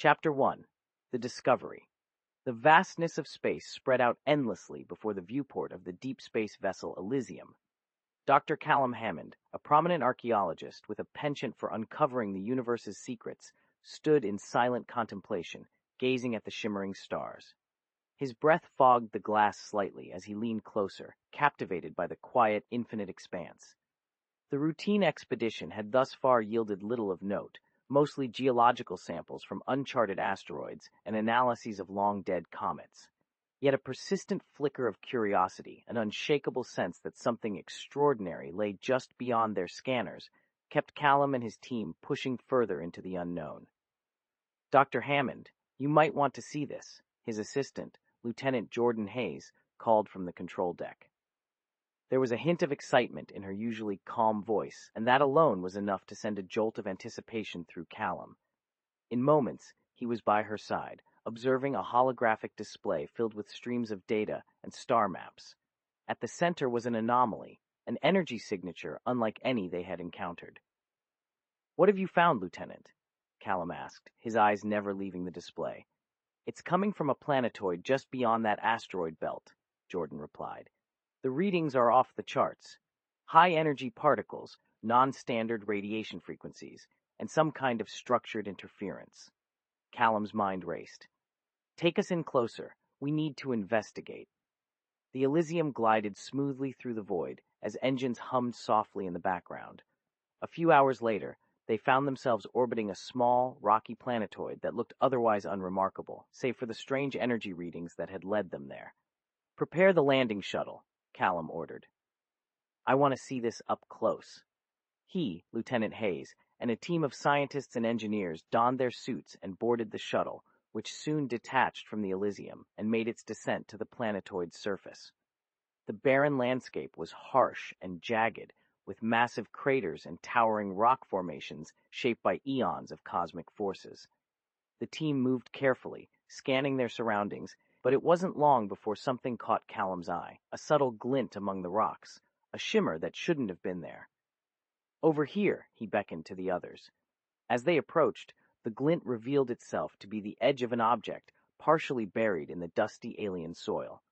Chapter 1. The Discovery. The vastness of space spread out endlessly before the viewport of the deep space vessel Elysium. Dr. Callum Hammond, a prominent archaeologist with a penchant for uncovering the universe's secrets, stood in silent contemplation, gazing at the shimmering stars. His breath fogged the glass slightly as he leaned closer, captivated by the quiet, infinite expanse. The routine expedition had thus far yielded little of note, mostly geological samples from uncharted asteroids and analyses of long-dead comets. Yet a persistent flicker of curiosity, an unshakable sense that something extraordinary lay just beyond their scanners, kept Callum and his team pushing further into the unknown. "Dr. Hammond, you might want to see this," his assistant, Lieutenant Jordan Hayes, called from the control deck. There was a hint of excitement in her usually calm voice, and that alone was enough to send a jolt of anticipation through Callum. In moments, he was by her side, observing a holographic display filled with streams of data and star maps. At the center was an anomaly, an energy signature unlike any they had encountered. "What have you found, Lieutenant?" Callum asked, his eyes never leaving the display. "It's coming from a planetoid just beyond that asteroid belt," Jordan replied. "The readings are off the charts. High-energy particles, non-standard radiation frequencies, and some kind of structured interference." Callum's mind raced. "Take us in closer. We need to investigate." The Elysium glided smoothly through the void as engines hummed softly in the background. A few hours later, they found themselves orbiting a small, rocky planetoid that looked otherwise unremarkable, save for the strange energy readings that had led them there. "Prepare the landing shuttle," Callum ordered. "I want to see this up close." He, Lieutenant Hayes, and a team of scientists and engineers donned their suits and boarded the shuttle, which soon detached from the Elysium and made its descent to the planetoid's surface. The barren landscape was harsh and jagged, with massive craters and towering rock formations shaped by eons of cosmic forces. The team moved carefully, scanning their surroundings, but it wasn't long before something caught Callum's eye, a subtle glint among the rocks, a shimmer that shouldn't have been there. "Over here," he beckoned to the others. As they approached, the glint revealed itself to be the edge of an object partially buried in the dusty alien soil.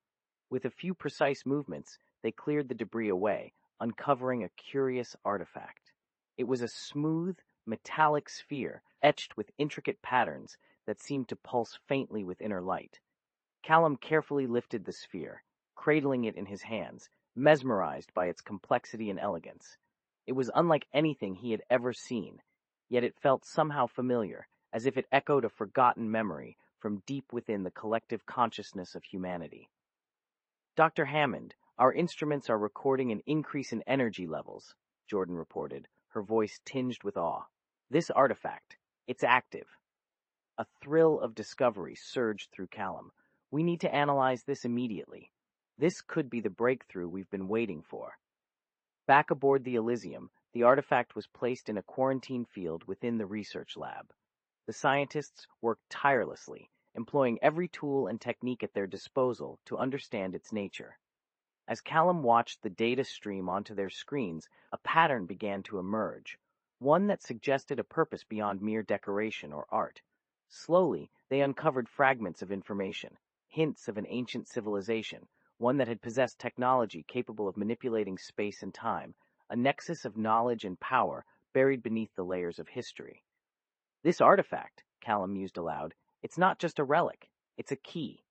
With a few precise movements, they cleared the debris away, uncovering a curious artifact. It was a smooth, metallic sphere etched with intricate patterns that seemed to pulse faintly with inner light. Callum carefully lifted the sphere, cradling it in his hands, mesmerized by its complexity and elegance. It was unlike anything he had ever seen, yet it felt somehow familiar, as if it echoed a forgotten memory from deep within the collective consciousness of humanity. "Dr. Hammond, our instruments are recording an increase in energy levels," Jordan reported, her voice tinged with awe. "This artifact, it's active." A thrill of discovery surged through Callum. "We need to analyze this immediately. This could be the breakthrough we've been waiting for." Back aboard the Elysium, the artifact was placed in a quarantine field within the research lab. The scientists worked tirelessly, employing every tool and technique at their disposal to understand its nature. As Callum watched the data stream onto their screens, a pattern began to emerge, one that suggested a purpose beyond mere decoration or art. Slowly, they uncovered fragments of information, hints of an ancient civilization, one that had possessed technology capable of manipulating space and time, a nexus of knowledge and power buried beneath the layers of history. "This artifact," Callum mused aloud, "it's not just a relic, it's a key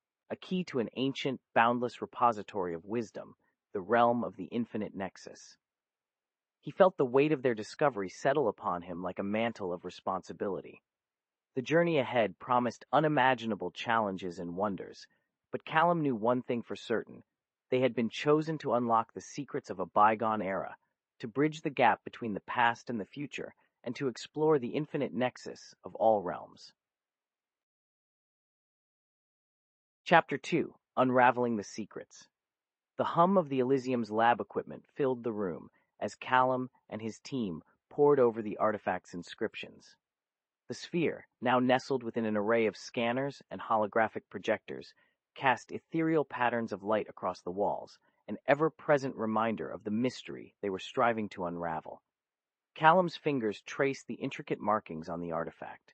to an ancient, boundless repository of wisdom, the realm of the Infinite Nexus." He felt the weight of their discovery settle upon him like a mantle of responsibility. The journey ahead promised unimaginable challenges and wonders, but Callum knew one thing for certain. They had been chosen to unlock the secrets of a bygone era, to bridge the gap between the past and the future, and to explore the infinite nexus of all realms. Chapter 2. Unraveling the Secrets. The hum of the Elysium's lab equipment filled the room as Callum and his team pored over the artifact's inscriptions. The sphere, now nestled within an array of scanners and holographic projectors, cast ethereal patterns of light across the walls, an ever-present reminder of the mystery they were striving to unravel. Callum's fingers traced the intricate markings on the artifact.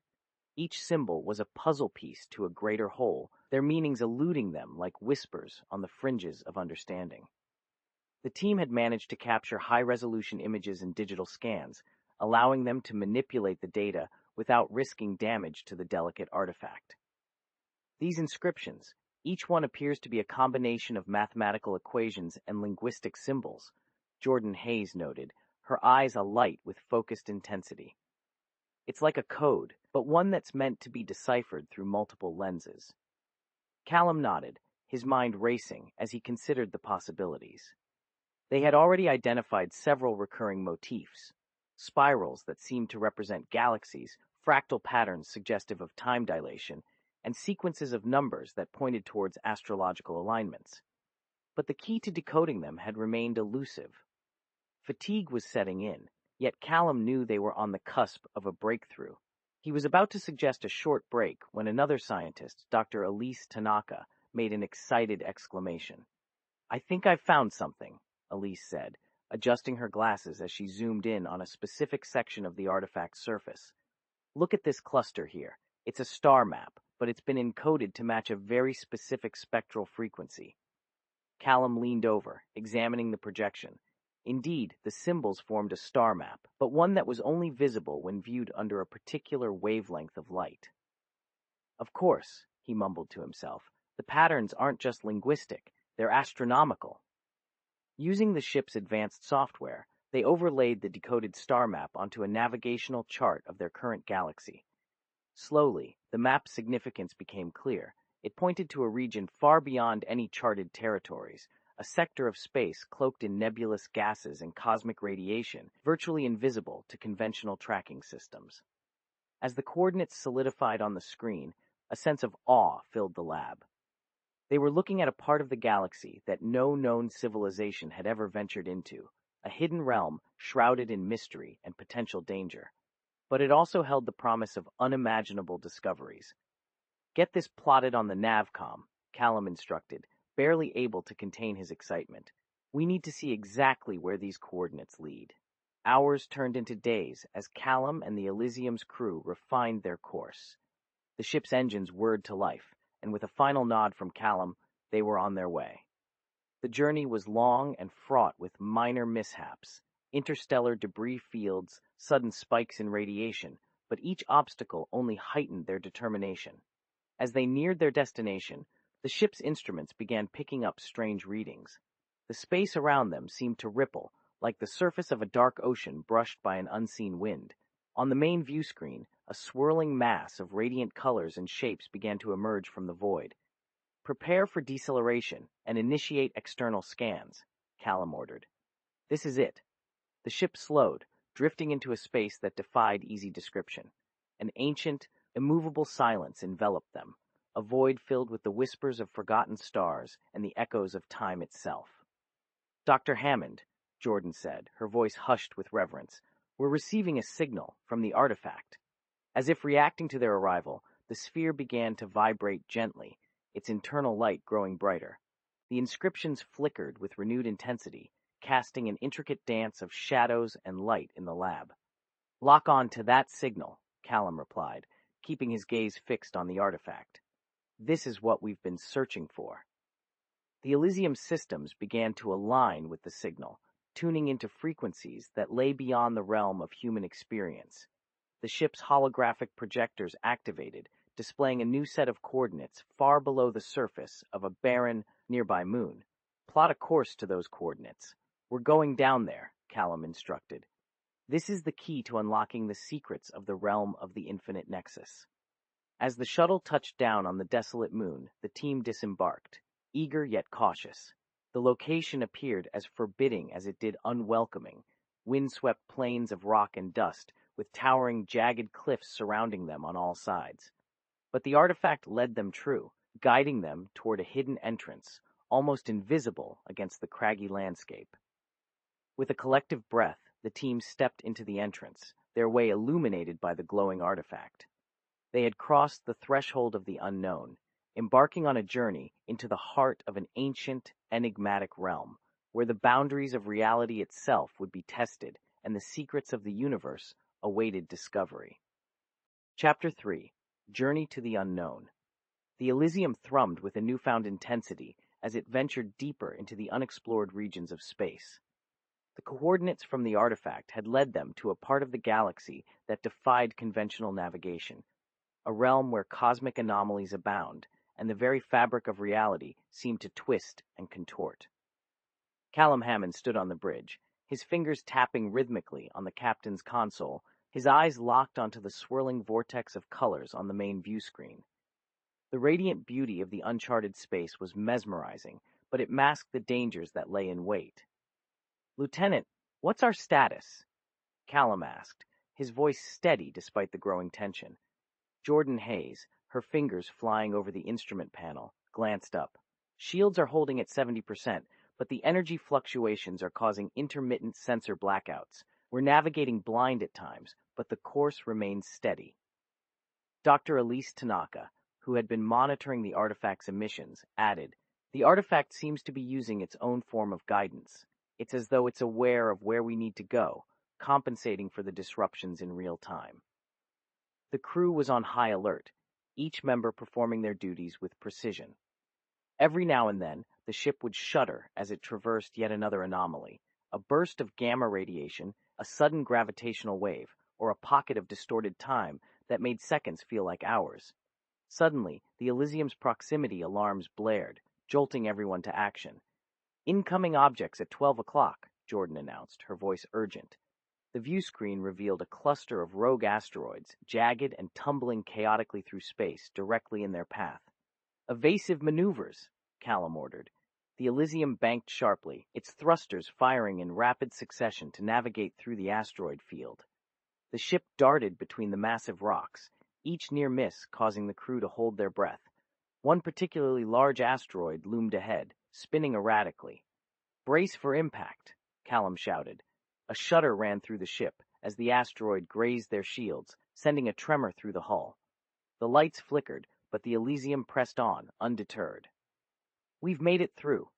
Each symbol was a puzzle piece to a greater whole, their meanings eluding them like whispers on the fringes of understanding. The team had managed to capture high-resolution images and digital scans, allowing them to manipulate the data without risking damage to the delicate artifact. These inscriptions, each one appears to be a combination of mathematical equations and linguistic symbols, Jordan Hayes noted, her eyes alight with focused intensity. It's like a code, but one that's meant to be deciphered through multiple lenses. Callum nodded, his mind racing as he considered the possibilities. They had already identified several recurring motifs: spirals that seemed to represent galaxies, fractal patterns suggestive of time dilation, and sequences of numbers that pointed towards astrological alignments. But the key to decoding them had remained elusive. Fatigue was setting in, yet Callum knew they were on the cusp of a breakthrough. He was about to suggest a short break when another scientist, Dr. Elise Tanaka, made an excited exclamation. "I think I've found something," Elise said, adjusting her glasses as she zoomed in on a specific section of the artifact's surface. "Look at this cluster here. It's a star map, but it's been encoded to match a very specific spectral frequency." Callum leaned over, examining the projection. Indeed, the symbols formed a star map, but one that was only visible when viewed under a particular wavelength of light. "Of course," he mumbled to himself, "the patterns aren't just linguistic, they're astronomical." Using the ship's advanced software, they overlaid the decoded star map onto a navigational chart of their current galaxy. Slowly, the map's significance became clear. It pointed to a region far beyond any charted territories, a sector of space cloaked in nebulous gases and cosmic radiation, virtually invisible to conventional tracking systems. As the coordinates solidified on the screen, a sense of awe filled the lab. They were looking at a part of the galaxy that no known civilization had ever ventured into, a hidden realm shrouded in mystery and potential danger. But it also held the promise of unimaginable discoveries. "Get this plotted on the navcom," Callum instructed, barely able to contain his excitement. "We need to see exactly where these coordinates lead." Hours turned into days as Callum and the Elysium's crew refined their course. The ship's engines whirred to life, and with a final nod from Callum, they were on their way. The journey was long and fraught with minor mishaps, interstellar debris fields, sudden spikes in radiation, but each obstacle only heightened their determination. As they neared their destination, the ship's instruments began picking up strange readings. The space around them seemed to ripple, like the surface of a dark ocean brushed by an unseen wind. On the main view screen, a swirling mass of radiant colors and shapes began to emerge from the void. "Prepare for deceleration and initiate external scans," Callum ordered. "This is it." The ship slowed, drifting into a space that defied easy description. An ancient, immovable silence enveloped them, a void filled with the whispers of forgotten stars and the echoes of time itself. "Dr. Hammond," Jordan said, her voice hushed with reverence, "we're receiving a signal from the artifact." As if reacting to their arrival, the sphere began to vibrate gently, its internal light growing brighter. The inscriptions flickered with renewed intensity, casting an intricate dance of shadows and light in the lab. "Lock on to that signal," Callum replied, keeping his gaze fixed on the artifact. "This is what we've been searching for." The Elysium systems began to align with the signal, tuning into frequencies that lay beyond the realm of human experience. The ship's holographic projectors activated, displaying a new set of coordinates far below the surface of a barren, nearby moon. "Plot a course to those coordinates. We're going down there," Callum instructed. "This is the key to unlocking the secrets of the realm of the Infinite Nexus." As the shuttle touched down on the desolate moon, the team disembarked, eager yet cautious. The location appeared as forbidding as it did unwelcoming, windswept plains of rock and dust, with towering, jagged cliffs surrounding them on all sides. But the artifact led them true, guiding them toward a hidden entrance, almost invisible against the craggy landscape. With a collective breath, the team stepped into the entrance, their way illuminated by the glowing artifact. They had crossed the threshold of the unknown, embarking on a journey into the heart of an ancient, enigmatic realm, where the boundaries of reality itself would be tested and the secrets of the universe awaited discovery. Chapter 3. Journey to the Unknown. The Elysium thrummed with a newfound intensity as it ventured deeper into the unexplored regions of space. The coordinates from the artifact had led them to a part of the galaxy that defied conventional navigation, a realm where cosmic anomalies abound, and the very fabric of reality seemed to twist and contort. Callum Hammond stood on the bridge, his fingers tapping rhythmically on the captain's console, his eyes locked onto the swirling vortex of colors on the main view screen. The radiant beauty of the uncharted space was mesmerizing, but it masked the dangers that lay in wait. "Lieutenant, what's our status?" Callum asked, his voice steady despite the growing tension. Jordan Hayes, her fingers flying over the instrument panel, glanced up. "Shields are holding at 70%, but the energy fluctuations are causing intermittent sensor blackouts. We're navigating blind at times, but the course remains steady." Dr. Elise Tanaka, who had been monitoring the artifact's emissions, added, "The artifact seems to be using its own form of guidance. It's as though it's aware of where we need to go, compensating for the disruptions in real time." The crew was on high alert, each member performing their duties with precision. Every now and then, the ship would shudder as it traversed yet another anomaly, a burst of gamma radiation, a sudden gravitational wave, or a pocket of distorted time that made seconds feel like hours. Suddenly, the Elysium's proximity alarms blared, jolting everyone to action. "Incoming objects at 12 o'clock, Jordan announced, her voice urgent. The view screen revealed a cluster of rogue asteroids, jagged and tumbling chaotically through space, directly in their path. "Evasive maneuvers," Callum ordered. The Elysium banked sharply, its thrusters firing in rapid succession to navigate through the asteroid field. The ship darted between the massive rocks, each near miss causing the crew to hold their breath. One particularly large asteroid loomed ahead, spinning erratically. "Brace for impact," Callum shouted. A shudder ran through the ship as the asteroid grazed their shields, sending a tremor through the hull. The lights flickered, but the Elysium pressed on, undeterred. "We've made it through,"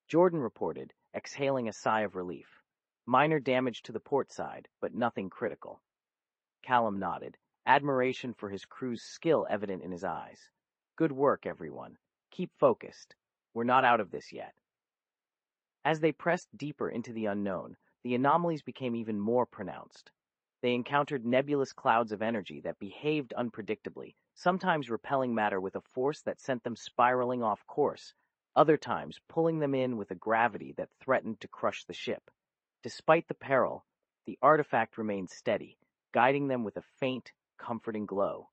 Jordan reported, exhaling a sigh of relief. "Minor damage to the port side, but nothing critical." Callum nodded, admiration for his crew's skill evident in his eyes. "Good work, everyone. Keep focused. We're not out of this yet." As they pressed deeper into the unknown, the anomalies became even more pronounced. They encountered nebulous clouds of energy that behaved unpredictably, sometimes repelling matter with a force that sent them spiraling off course, other times pulling them in with a gravity that threatened to crush the ship. Despite the peril, the artifact remained steady, guiding them with a faint, comforting glow.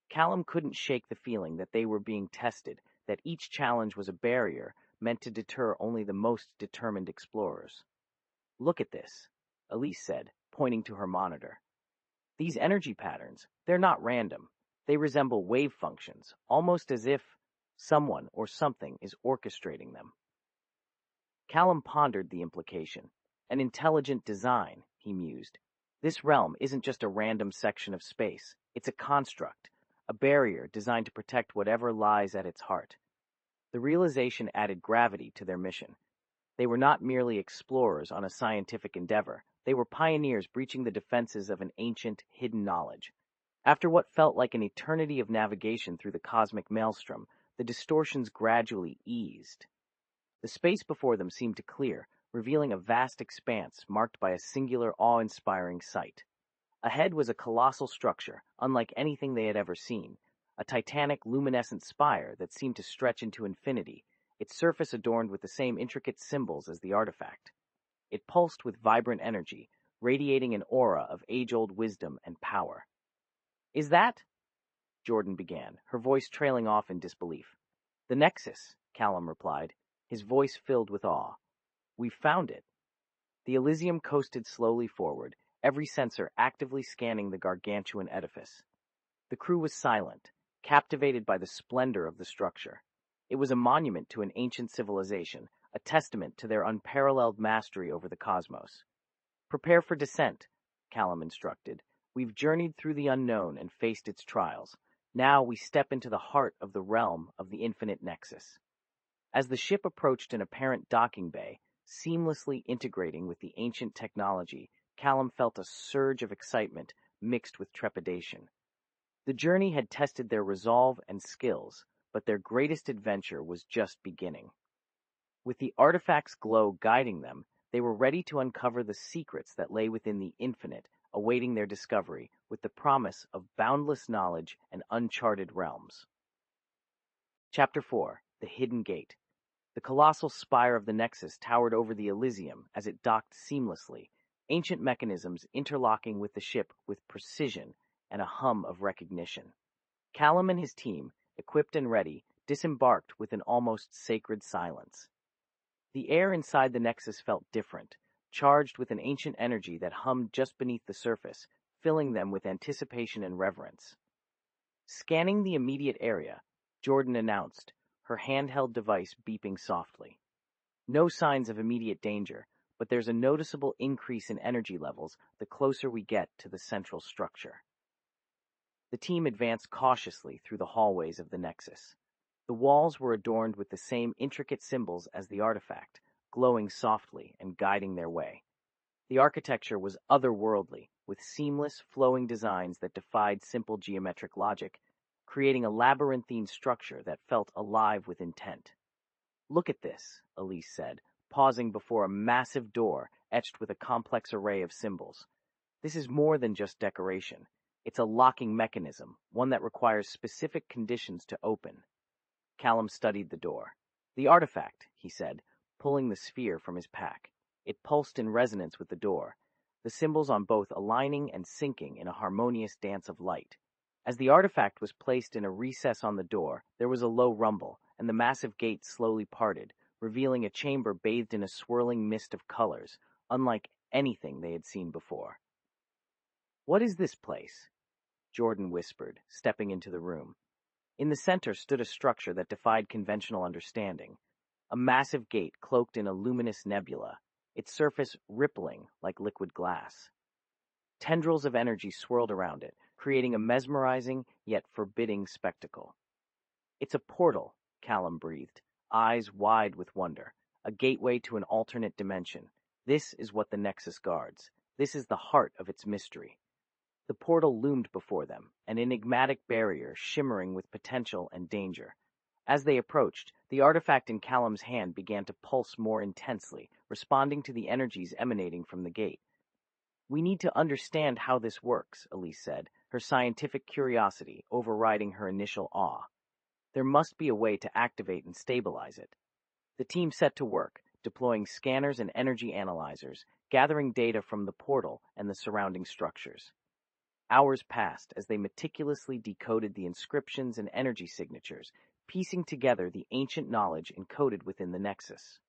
Callum couldn't shake the feeling that they were being tested, that each challenge was a barrier meant to deter only the most determined explorers. "Look at this," Elise said, pointing to her monitor. "These energy patterns, they're not random. They resemble wave functions, almost as if someone or something is orchestrating them." Callum pondered the implication. An intelligent design, he mused. This realm isn't just a random section of space. It's a construct, a barrier designed to protect whatever lies at its heart. The realization added gravity to their mission. They were not merely explorers on a scientific endeavor. They were pioneers breaching the defenses of an ancient, hidden knowledge. After what felt like an eternity of navigation through the cosmic maelstrom, the distortions gradually eased. The space before them seemed to clear, revealing a vast expanse marked by a singular, awe-inspiring sight. Ahead was a colossal structure, unlike anything they had ever seen, a titanic, luminescent spire that seemed to stretch into infinity, its surface adorned with the same intricate symbols as the artifact. It pulsed with vibrant energy, radiating an aura of age-old wisdom and power. "Is that?" Jordan began, her voice trailing off in disbelief. "The Nexus," Callum replied, his voice filled with awe. "We've found it." The Elysium coasted slowly forward, every sensor actively scanning the gargantuan edifice. The crew was silent, captivated by the splendor of the structure. It was a monument to an ancient civilization, a testament to their unparalleled mastery over the cosmos. "Prepare for descent," Callum instructed. "We've journeyed through the unknown and faced its trials. Now we step into the heart of the realm of the Infinite Nexus." As the ship approached an apparent docking bay, seamlessly integrating with the ancient technology, Callum felt a surge of excitement mixed with trepidation. The journey had tested their resolve and skills, but their greatest adventure was just beginning. With the artifact's glow guiding them, they were ready to uncover the secrets that lay within the infinite, awaiting their discovery with the promise of boundless knowledge and uncharted realms. Chapter 4: The Hidden Gate. The colossal spire of the Nexus towered over the Elysium as it docked seamlessly, ancient mechanisms interlocking with the ship with precision and a hum of recognition. Callum and his team, equipped and ready, disembarked with an almost sacred silence. The air inside the Nexus felt different, charged with an ancient energy that hummed just beneath the surface, filling them with anticipation and reverence. Scanning the immediate area, Jordan announced, her handheld device beeping softly. No signs of immediate danger, but there's a noticeable increase in energy levels the closer we get to the central structure. The team advanced cautiously through the hallways of the Nexus. The walls were adorned with the same intricate symbols as the artifact, glowing softly and guiding their way. The architecture was otherworldly, with seamless, flowing designs that defied simple geometric logic, creating a labyrinthine structure that felt alive with intent. "Look at this," Elise said, pausing before a massive door etched with a complex array of symbols. "This is more than just decoration. It's a locking mechanism, one that requires specific conditions to open." Callum studied the door. "The artifact," he said, pulling the sphere from his pack. It pulsed in resonance with the door, the symbols on both aligning and syncing in a harmonious dance of light. As the artifact was placed in a recess on the door, there was a low rumble, and the massive gate slowly parted, revealing a chamber bathed in a swirling mist of colors, unlike anything they had seen before. "What is this place?" Jordan whispered, stepping into the room. In the center stood a structure that defied conventional understanding. A massive gate cloaked in a luminous nebula, its surface rippling like liquid glass. Tendrils of energy swirled around it, creating a mesmerizing yet forbidding spectacle. "It's a portal," Callum breathed, eyes wide with wonder. "A gateway to an alternate dimension. This is what the Nexus guards. This is the heart of its mystery." The portal loomed before them, an enigmatic barrier shimmering with potential and danger. As they approached, the artifact in Callum's hand began to pulse more intensely, responding to the energies emanating from the gate. "We need to understand how this works," Elise said, her scientific curiosity overriding her initial awe. "There must be a way to activate and stabilize it." The team set to work, deploying scanners and energy analyzers, gathering data from the portal and the surrounding structures. Hours passed as they meticulously decoded the inscriptions and energy signatures, piecing together the ancient knowledge encoded within the Nexus.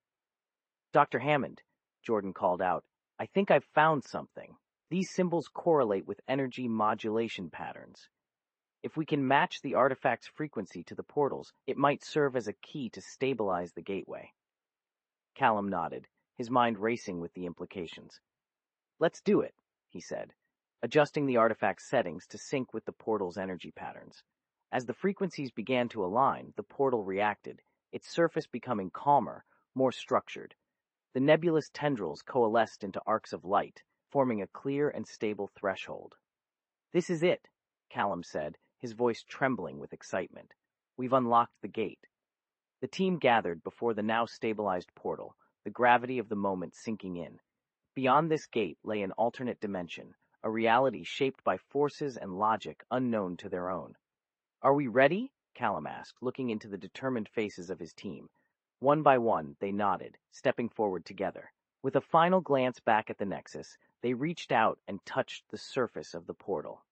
"Dr. Hammond," Jordan called out, "I think I've found something. These symbols correlate with energy modulation patterns. If we can match the artifact's frequency to the portals, it might serve as a key to stabilize the gateway." Callum nodded, his mind racing with the implications. "Let's do it," he said, adjusting the artifact's settings to sync with the portal's energy patterns. As the frequencies began to align, the portal reacted, its surface becoming calmer, more structured. The nebulous tendrils coalesced into arcs of light, forming a clear and stable threshold. "This is it," Callum said, his voice trembling with excitement. "We've unlocked the gate." The team gathered before the now stabilized portal, the gravity of the moment sinking in. Beyond this gate lay an alternate dimension, a reality shaped by forces and logic unknown to their own. "Are we ready?" Callum asked, looking into the determined faces of his team. One by one, they nodded, stepping forward together. With a final glance back at the Nexus, they reached out and touched the surface of the portal.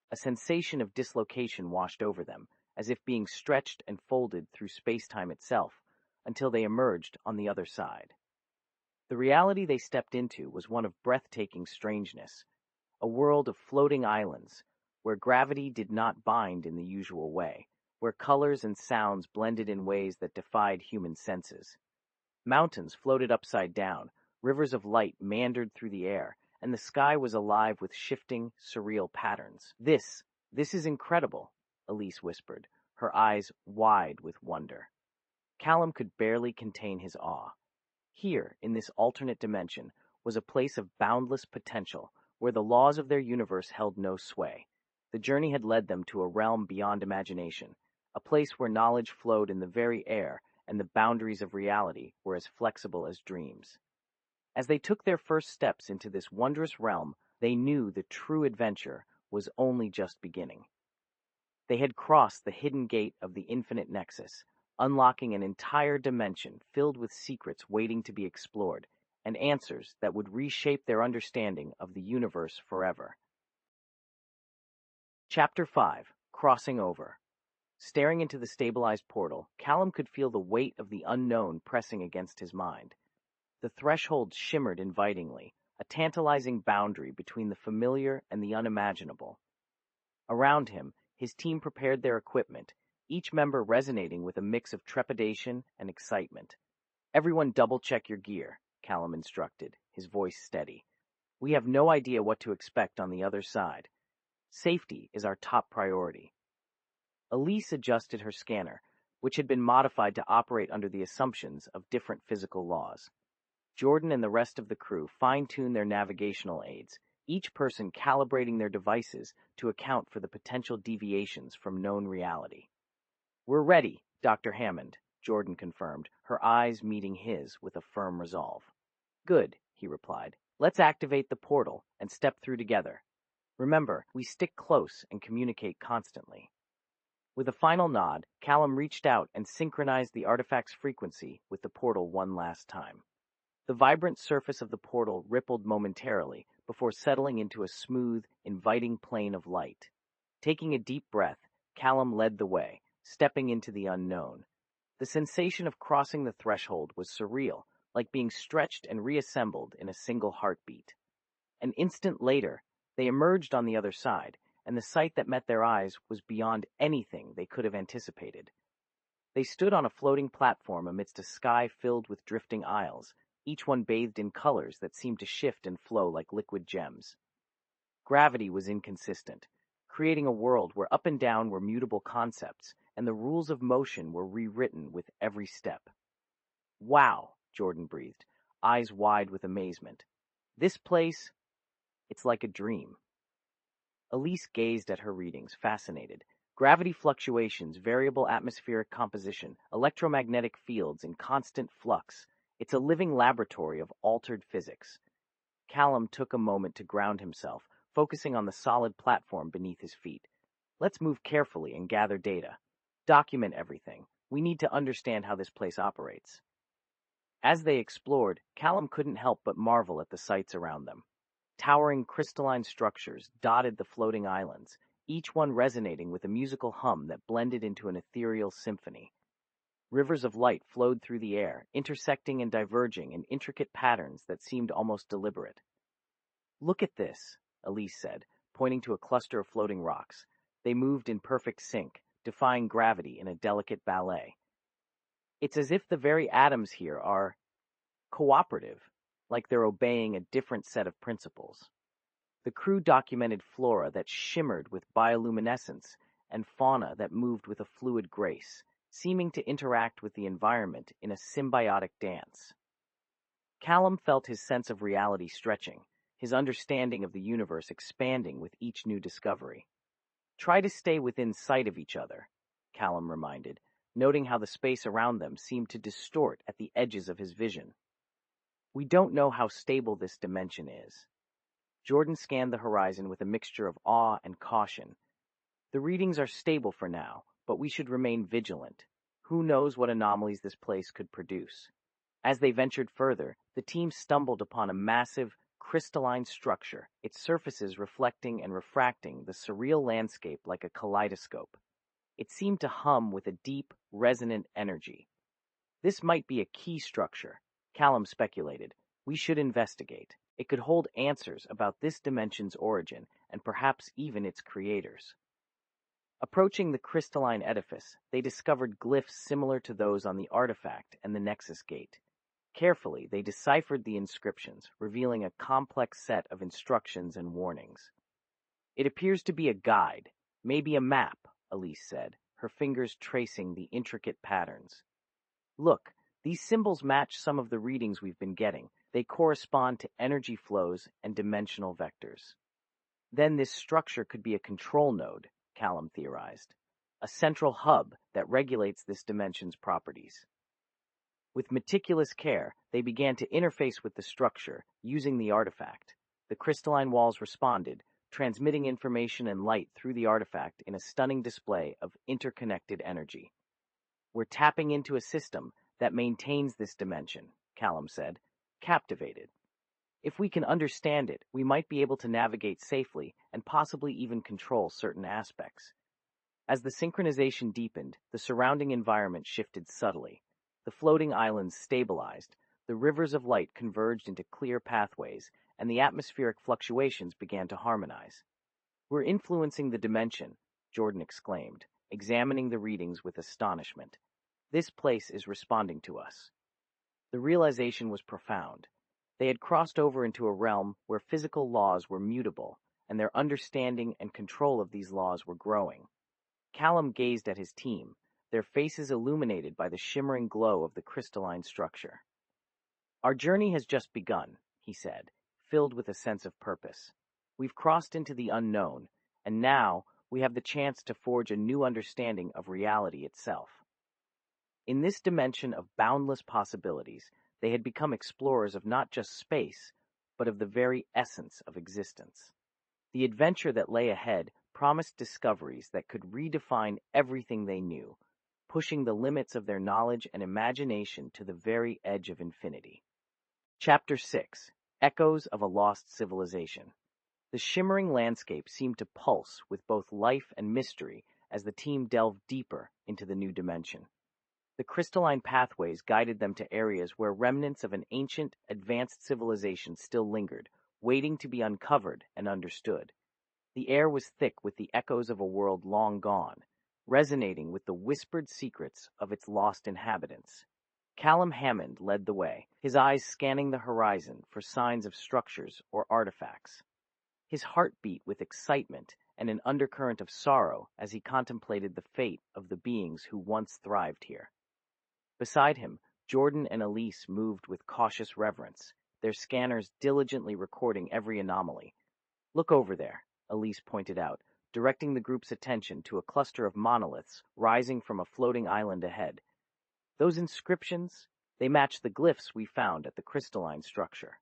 A sensation of dislocation washed over them, as if being stretched and folded through space-time itself, until they emerged on the other side. The reality they stepped into was one of breathtaking strangeness, a world of floating islands, where gravity did not bind in the usual way, where colors and sounds blended in ways that defied human senses. Mountains floated upside down, rivers of light meandered through the air, and the sky was alive with shifting, surreal patterns. This is incredible," Elise whispered, her eyes wide with wonder. Callum could barely contain his awe. Here, in this alternate dimension, was a place of boundless potential, where the laws of their universe held no sway. The journey had led them to a realm beyond imagination, a place where knowledge flowed in the very air and the boundaries of reality were as flexible as dreams. As they took their first steps into this wondrous realm, they knew the true adventure was only just beginning. They had crossed the hidden gate of the Infinite Nexus, unlocking an entire dimension filled with secrets waiting to be explored and answers that would reshape their understanding of the universe forever. Chapter 5: Crossing Over. Staring into the stabilized portal, Callum could feel the weight of the unknown pressing against his mind. The threshold shimmered invitingly, a tantalizing boundary between the familiar and the unimaginable. Around him, his team prepared their equipment, each member resonating with a mix of trepidation and excitement. "Everyone double-check your gear," Callum instructed, his voice steady. "We have no idea what to expect on the other side. Safety is our top priority." Elise adjusted her scanner, which had been modified to operate under the assumptions of different physical laws. Jordan and the rest of the crew fine-tuned their navigational aids, each person calibrating their devices to account for the potential deviations from known reality. "We're ready, Dr. Hammond," Jordan confirmed, her eyes meeting his with a firm resolve. "Good," he replied. "Let's activate the portal and step through together. Remember, we stick close and communicate constantly." With a final nod, Callum reached out and synchronized the artifact's frequency with the portal one last time. The vibrant surface of the portal rippled momentarily before settling into a smooth, inviting plane of light. Taking a deep breath, Callum led the way, stepping into the unknown. The sensation of crossing the threshold was surreal, like being stretched and reassembled in a single heartbeat. An instant later, they emerged on the other side, and the sight that met their eyes was beyond anything they could have anticipated. They stood on a floating platform amidst a sky filled with drifting isles, each one bathed in colors that seemed to shift and flow like liquid gems. Gravity was inconsistent, creating a world where up and down were mutable concepts, and the rules of motion were rewritten with every step. "Wow," Jordan breathed, eyes wide with amazement. "This place, it's like a dream." Elise gazed at her readings, fascinated. Gravity fluctuations, variable atmospheric composition, electromagnetic fields in constant flux. It's a living laboratory of altered physics. Callum took a moment to ground himself, focusing on the solid platform beneath his feet. "Let's move carefully and gather data. Document everything. We need to understand how this place operates." As they explored, Callum couldn't help but marvel at the sights around them. Towering crystalline structures dotted the floating islands, each one resonating with a musical hum that blended into an ethereal symphony. Rivers of light flowed through the air, intersecting and diverging in intricate patterns that seemed almost deliberate. "Look at this," Elise said, pointing to a cluster of floating rocks. They moved in perfect sync, defying gravity in a delicate ballet. "It's as if the very atoms here are cooperative, like they're obeying a different set of principles." The crew documented flora that shimmered with bioluminescence and fauna that moved with a fluid grace, seeming to interact with the environment in a symbiotic dance. Callum felt his sense of reality stretching, his understanding of the universe expanding with each new discovery. "Try to stay within sight of each other," Callum reminded, noting how the space around them seemed to distort at the edges of his vision. "We don't know how stable this dimension is." Jordan scanned the horizon with a mixture of awe and caution. "The readings are stable for now, but we should remain vigilant. Who knows what anomalies this place could produce?" As they ventured further, the team stumbled upon a massive, crystalline structure, its surfaces reflecting and refracting the surreal landscape like a kaleidoscope. It seemed to hum with a deep, resonant energy. "This might be a key structure," Callum speculated. "We should investigate. It could hold answers about this dimension's origin and perhaps even its creators." Approaching the crystalline edifice, they discovered glyphs similar to those on the artifact and the Nexus Gate. Carefully, they deciphered the inscriptions, revealing a complex set of instructions and warnings. "It appears to be a guide, maybe a map," Elise said, her fingers tracing the intricate patterns. "Look, these symbols match some of the readings we've been getting. They correspond to energy flows and dimensional vectors." Then this structure could be a control node, Callum theorized, a central hub that regulates this dimension's properties. With meticulous care, they began to interface with the structure using the artifact. The crystalline walls responded, transmitting information and light through the artifact in a stunning display of interconnected energy. "We're tapping into a system that maintains this dimension," Callum said, captivated. "If we can understand it, we might be able to navigate safely and possibly even control certain aspects." As the synchronization deepened, the surrounding environment shifted subtly. The floating islands stabilized, the rivers of light converged into clear pathways, and the atmospheric fluctuations began to harmonize. "We're influencing the dimension," Jordan exclaimed, examining the readings with astonishment. "This place is responding to us." The realization was profound. They had crossed over into a realm where physical laws were mutable, and their understanding and control of these laws were growing. Callum gazed at his team, their faces illuminated by the shimmering glow of the crystalline structure. "Our journey has just begun," he said, filled with a sense of purpose. "We've crossed into the unknown, and now we have the chance to forge a new understanding of reality itself." In this dimension of boundless possibilities, they had become explorers of not just space, but of the very essence of existence. The adventure that lay ahead promised discoveries that could redefine everything they knew, pushing the limits of their knowledge and imagination to the very edge of infinity. Chapter 6: Echoes of a Lost Civilization. The shimmering landscape seemed to pulse with both life and mystery as the team delved deeper into the new dimension. The crystalline pathways guided them to areas where remnants of an ancient, advanced civilization still lingered, waiting to be uncovered and understood. The air was thick with the echoes of a world long gone, resonating with the whispered secrets of its lost inhabitants. Callum Hammond led the way, his eyes scanning the horizon for signs of structures or artifacts. His heart beat with excitement and an undercurrent of sorrow as he contemplated the fate of the beings who once thrived here. Beside him, Jordan and Elise moved with cautious reverence, their scanners diligently recording every anomaly. "Look over there," Elise pointed out, directing the group's attention to a cluster of monoliths rising from a floating island ahead. "Those inscriptions, they match the glyphs we found at the crystalline structure."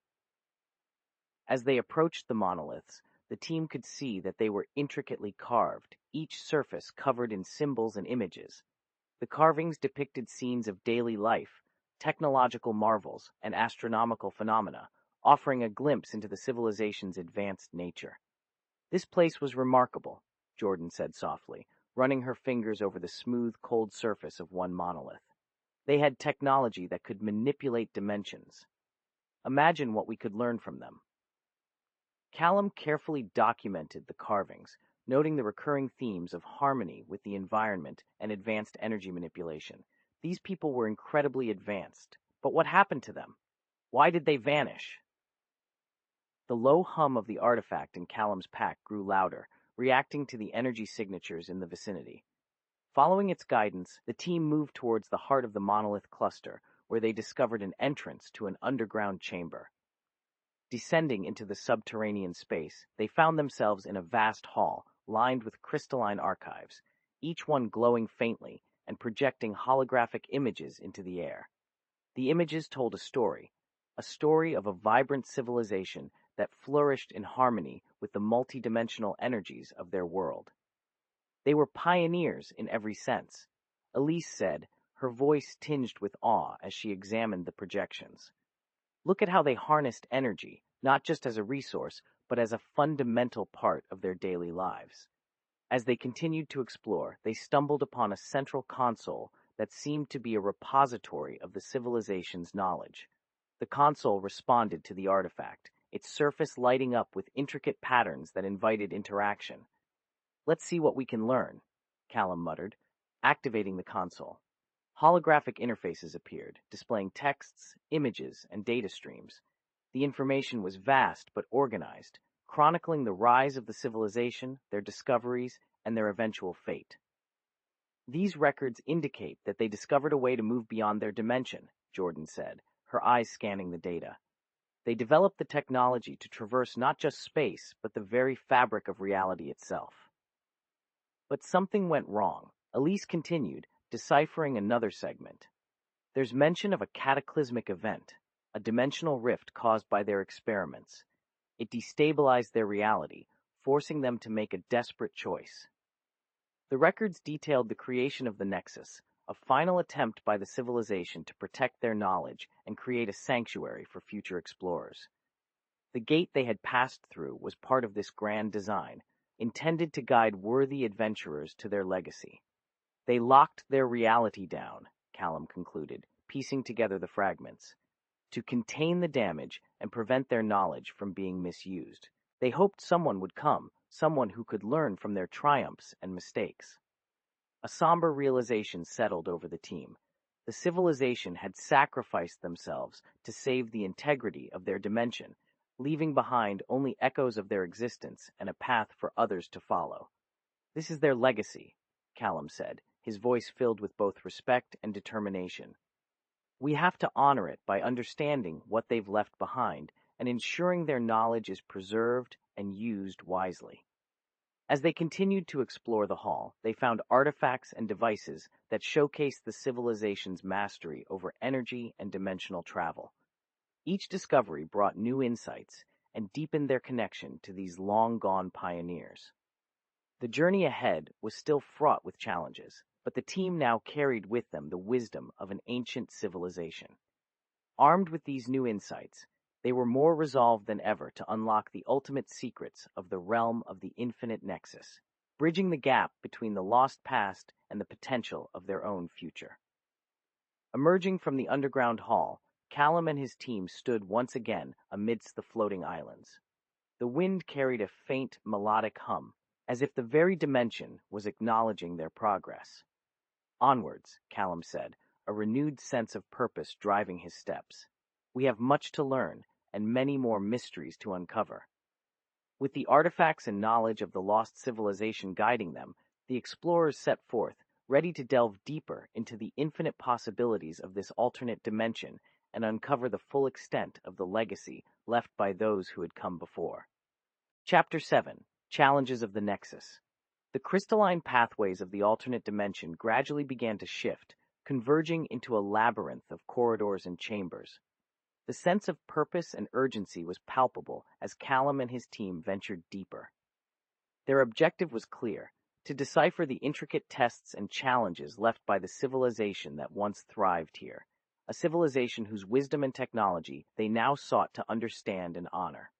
As they approached the monoliths, the team could see that they were intricately carved, each surface covered in symbols and images. The carvings depicted scenes of daily life, technological marvels, and astronomical phenomena, offering a glimpse into the civilization's advanced nature. "This place was remarkable," Jordan said softly, running her fingers over the smooth, cold surface of one monolith. "They had technology that could manipulate dimensions. Imagine what we could learn from them." Callum carefully documented the carvings, noting the recurring themes of harmony with the environment and advanced energy manipulation. These people were incredibly advanced, but what happened to them? Why did they vanish? The low hum of the artifact in Callum's pack grew louder, reacting to the energy signatures in the vicinity. Following its guidance, the team moved towards the heart of the monolith cluster, where they discovered an entrance to an underground chamber. Descending into the subterranean space, they found themselves in a vast hall lined with crystalline archives, each one glowing faintly and projecting holographic images into the air. The images told a story of a vibrant civilization that flourished in harmony with the multidimensional energies of their world. They were pioneers in every sense, Elise said, her voice tinged with awe as she examined the projections. "Look at how they harnessed energy, not just as a resource, but as a fundamental part of their daily lives." As they continued to explore, they stumbled upon a central console that seemed to be a repository of the civilization's knowledge. The console responded to the artifact, its surface lighting up with intricate patterns that invited interaction. "Let's see what we can learn," Callum muttered, activating the console. Holographic interfaces appeared, displaying texts, images, and data streams. The information was vast but organized, chronicling the rise of the civilization, their discoveries, and their eventual fate. "These records indicate that they discovered a way to move beyond their dimension," Jordan said, her eyes scanning the data. They developed the technology to traverse not just space, but the very fabric of reality itself. But something went wrong. Elise continued, deciphering another segment. There's mention of a cataclysmic event, a dimensional rift caused by their experiments. It destabilized their reality, forcing them to make a desperate choice. The records detailed the creation of the Nexus, a final attempt by the civilization to protect their knowledge and create a sanctuary for future explorers. The gate they had passed through was part of this grand design, intended to guide worthy adventurers to their legacy. They locked their reality down, Callum concluded, piecing together the fragments, to contain the damage and prevent their knowledge from being misused. They hoped someone would come, someone who could learn from their triumphs and mistakes. A somber realization settled over the team. The civilization had sacrificed themselves to save the integrity of their dimension, leaving behind only echoes of their existence and a path for others to follow. This is their legacy, Callum said, his voice filled with both respect and determination. We have to honor it by understanding what they've left behind and ensuring their knowledge is preserved and used wisely. As they continued to explore the hall, they found artifacts and devices that showcased the civilization's mastery over energy and dimensional travel. Each discovery brought new insights and deepened their connection to these long-gone pioneers. The journey ahead was still fraught with challenges, but the team now carried with them the wisdom of an ancient civilization. Armed with these new insights, they were more resolved than ever to unlock the ultimate secrets of the realm of the Infinite Nexus, bridging the gap between the lost past and the potential of their own future. Emerging from the underground hall, Callum and his team stood once again amidst the floating islands. The wind carried a faint melodic hum, as if the very dimension was acknowledging their progress. Onwards, Callum said, a renewed sense of purpose driving his steps. We have much to learn, and many more mysteries to uncover. With the artifacts and knowledge of the lost civilization guiding them, the explorers set forth, ready to delve deeper into the infinite possibilities of this alternate dimension and uncover the full extent of the legacy left by those who had come before. Chapter 7: Challenges of the Nexus. The crystalline pathways of the alternate dimension gradually began to shift, converging into a labyrinth of corridors and chambers. The sense of purpose and urgency was palpable as Callum and his team ventured deeper. Their objective was clear: to decipher the intricate tests and challenges left by the civilization that once thrived here, a civilization whose wisdom and technology they now sought to understand and honor.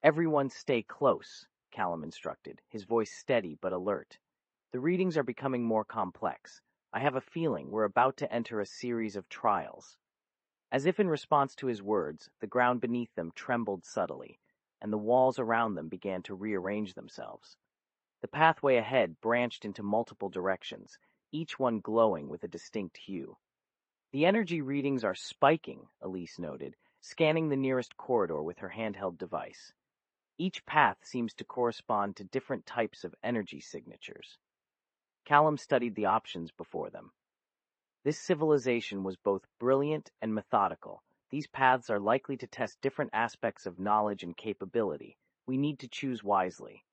Everyone stay close, Callum instructed, his voice steady but alert. The readings are becoming more complex. I have a feeling we're about to enter a series of trials. As if in response to his words, the ground beneath them trembled subtly, and the walls around them began to rearrange themselves. The pathway ahead branched into multiple directions, each one glowing with a distinct hue. The energy readings are spiking, Elise noted, scanning the nearest corridor with her handheld device. Each path seems to correspond to different types of energy signatures. Callum studied the options before them. This civilization was both brilliant and methodical. These paths are likely to test different aspects of knowledge and capability. We need to choose wisely.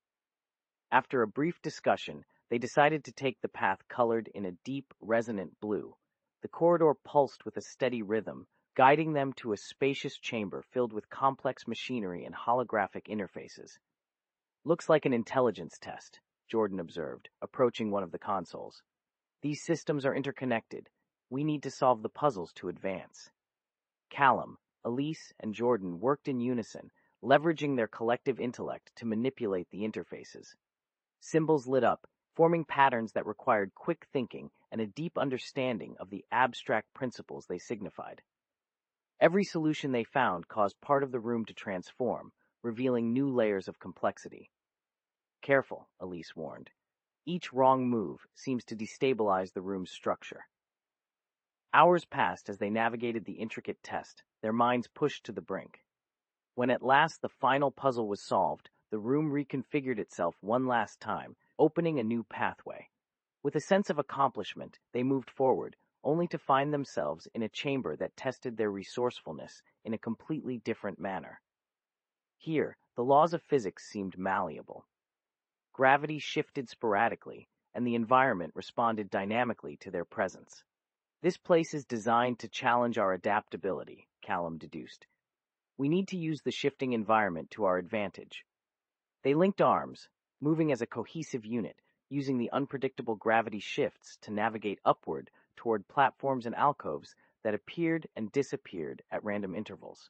After a brief discussion, they decided to take the path colored in a deep, resonant blue. The corridor pulsed with a steady rhythm, guiding them to a spacious chamber filled with complex machinery and holographic interfaces. Looks like an intelligence test, Jordan observed, approaching one of the consoles. These systems are interconnected. We need to solve the puzzles to advance. Callum, Elise, and Jordan worked in unison, leveraging their collective intellect to manipulate the interfaces. Symbols lit up, forming patterns that required quick thinking and a deep understanding of the abstract principles they signified. Every solution they found caused part of the room to transform, revealing new layers of complexity. Careful, Elise warned. Each wrong move seems to destabilize the room's structure. Hours passed as they navigated the intricate test, their minds pushed to the brink. When at last the final puzzle was solved, the room reconfigured itself one last time, opening a new pathway. With a sense of accomplishment, they moved forward, only to find themselves in a chamber that tested their resourcefulness in a completely different manner. Here, the laws of physics seemed malleable. Gravity shifted sporadically, and the environment responded dynamically to their presence. This place is designed to challenge our adaptability, Callum deduced. We need to use the shifting environment to our advantage. They linked arms, moving as a cohesive unit, using the unpredictable gravity shifts to navigate upward toward platforms and alcoves that appeared and disappeared at random intervals.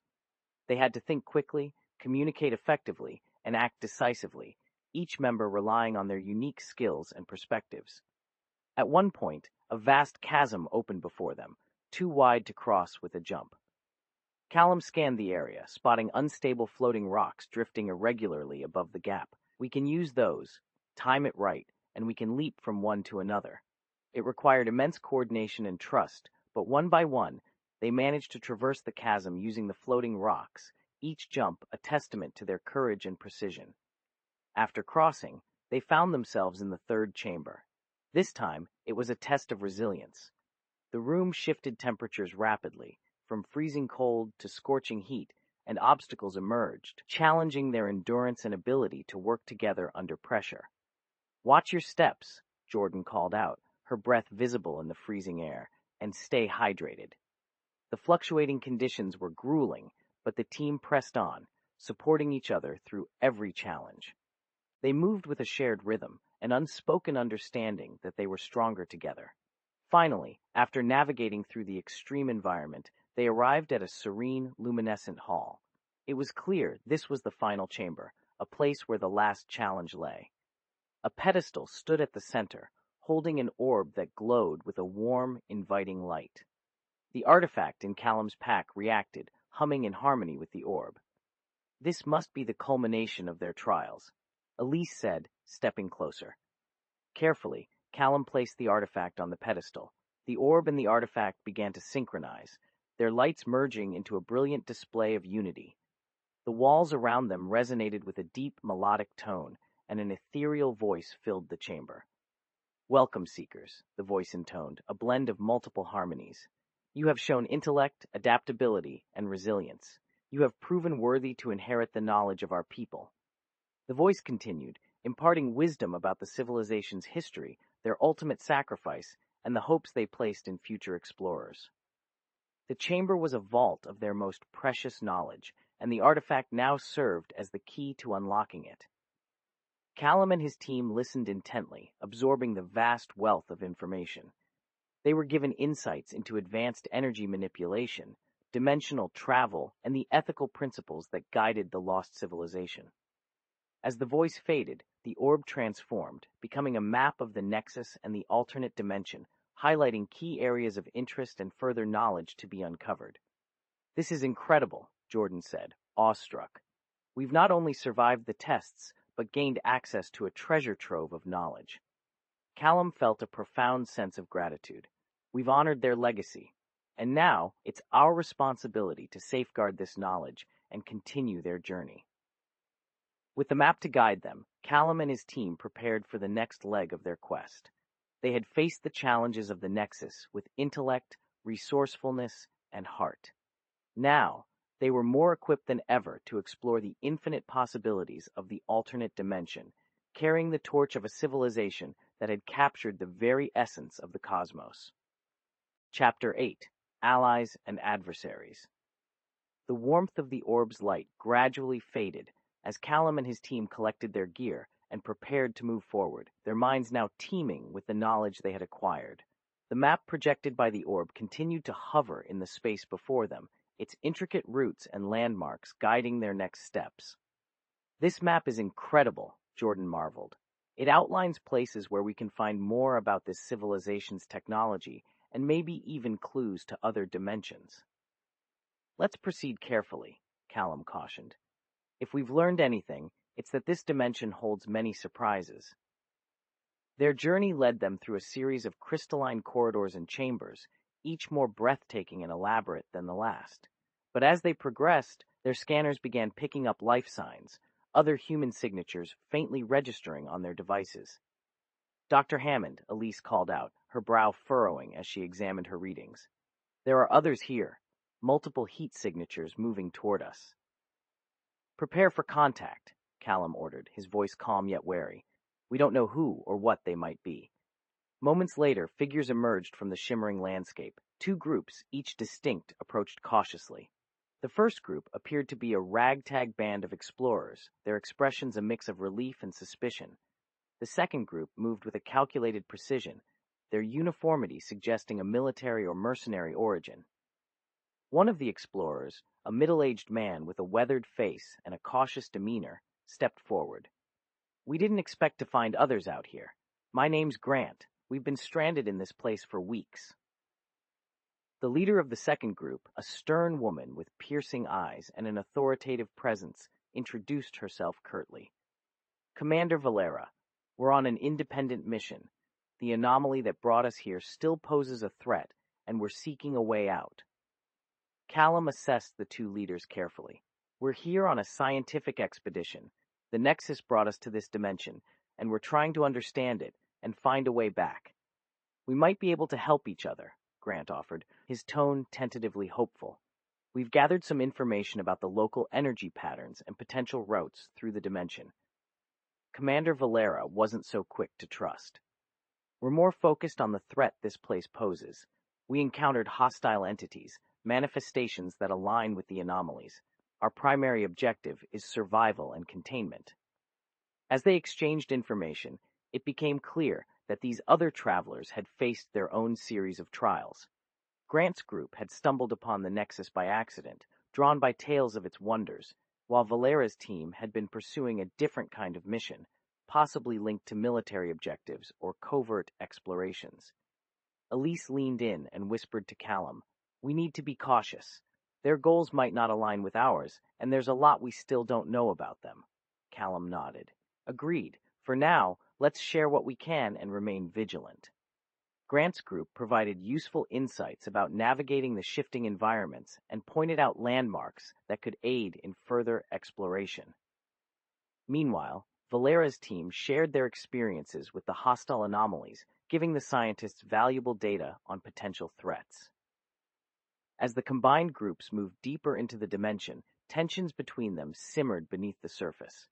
They had to think quickly, communicate effectively, and act decisively, each member relying on their unique skills and perspectives. At one point, a vast chasm opened before them, too wide to cross with a jump. Callum scanned the area, spotting unstable floating rocks drifting irregularly above the gap. We can use those, time it right, and we can leap from one to another. It required immense coordination and trust, but one by one, they managed to traverse the chasm using the floating rocks, each jump a testament to their courage and precision. After crossing, they found themselves in the third chamber. This time, it was a test of resilience. The room shifted temperatures rapidly, from freezing cold to scorching heat, and obstacles emerged, challenging their endurance and ability to work together under pressure. "Watch your steps," Jordan called out, her breath visible in the freezing air, "and stay hydrated." The fluctuating conditions were grueling, but the team pressed on, supporting each other through every challenge. They moved with a shared rhythm, an unspoken understanding that they were stronger together. Finally, after navigating through the extreme environment, they arrived at a serene, luminescent hall. It was clear this was the final chamber, a place where the last challenge lay. A pedestal stood at the center, holding an orb that glowed with a warm, inviting light. The artifact in Callum's pack reacted, humming in harmony with the orb. "This must be the culmination of their trials," Elise said, stepping closer. Carefully, Callum placed the artifact on the pedestal. The orb and the artifact began to synchronize, their lights merging into a brilliant display of unity. The walls around them resonated with a deep melodic tone, and an ethereal voice filled the chamber. "Welcome, Seekers," the voice intoned, a blend of multiple harmonies. "You have shown intellect, adaptability, and resilience. You have proven worthy to inherit the knowledge of our people." The voice continued, imparting wisdom about the civilization's history, their ultimate sacrifice, and the hopes they placed in future explorers. The chamber was a vault of their most precious knowledge, and the artifact now served as the key to unlocking it. Callum and his team listened intently, absorbing the vast wealth of information. They were given insights into advanced energy manipulation, dimensional travel, and the ethical principles that guided the lost civilization. As the voice faded, the orb transformed, becoming a map of the Nexus and the alternate dimension, highlighting key areas of interest and further knowledge to be uncovered. "This is incredible," Jordan said, awestruck. "We've not only survived the tests, but gained access to a treasure trove of knowledge." Callum felt a profound sense of gratitude. We've honored their legacy, and now it's our responsibility to safeguard this knowledge and continue their journey. With the map to guide them, Callum and his team prepared for the next leg of their quest. They had faced the challenges of the Nexus with intellect, resourcefulness, and heart. Now, they were more equipped than ever to explore the infinite possibilities of the alternate dimension, carrying the torch of a civilization that had captured the very essence of the cosmos. Chapter 8: Allies and Adversaries. The warmth of the orb's light gradually faded as Callum and his team collected their gear and prepared to move forward, their minds now teeming with the knowledge they had acquired. The map projected by the orb continued to hover in the space before them, its intricate routes and landmarks guiding their next steps. "This map is incredible," Jordan marveled. "It outlines places where we can find more about this civilization's technology and maybe even clues to other dimensions." "Let's proceed carefully," Callum cautioned. "If we've learned anything, it's that this dimension holds many surprises." Their journey led them through a series of crystalline corridors and chambers, each more breathtaking and elaborate than the last. But as they progressed, their scanners began picking up life signs, other human signatures faintly registering on their devices. Dr. Hammond, Elise called out, her brow furrowing as she examined her readings. There are others here, multiple heat signatures moving toward us. Prepare for contact, Callum ordered, his voice calm yet wary. We don't know who or what they might be. Moments later, figures emerged from the shimmering landscape. Two groups, each distinct, approached cautiously. The first group appeared to be a ragtag band of explorers, their expressions a mix of relief and suspicion. The second group moved with a calculated precision, their uniformity suggesting a military or mercenary origin. One of the explorers, a middle-aged man with a weathered face and a cautious demeanor, stepped forward. We didn't expect to find others out here. My name's Grant. We've been stranded in this place for weeks. The leader of the second group, a stern woman with piercing eyes and an authoritative presence, introduced herself curtly. Commander Valera, we're on an independent mission. The anomaly that brought us here still poses a threat, and we're seeking a way out. Callum assessed the two leaders carefully. We're here on a scientific expedition. The Nexus brought us to this dimension, and we're trying to understand it and find a way back. We might be able to help each other, Grant offered, his tone tentatively hopeful. We've gathered some information about the local energy patterns and potential routes through the dimension. Commander Valera wasn't so quick to trust. We're more focused on the threat this place poses. We encountered hostile entities, manifestations that align with the anomalies. Our primary objective is survival and containment. As they exchanged information, it became clear that these other travelers had faced their own series of trials. Grant's group had stumbled upon the Nexus by accident, drawn by tales of its wonders, while Valera's team had been pursuing a different kind of mission, possibly linked to military objectives or covert explorations. Elise leaned in and whispered to Callum, "We need to be cautious. Their goals might not align with ours, and there's a lot we still don't know about them." Callum nodded. "Agreed. For now, let's share what we can and remain vigilant." Grant's group provided useful insights about navigating the shifting environments and pointed out landmarks that could aid in further exploration. Meanwhile, Valera's team shared their experiences with the hostile anomalies, giving the scientists valuable data on potential threats. As the combined groups moved deeper into the dimension, tensions between them simmered beneath the surface.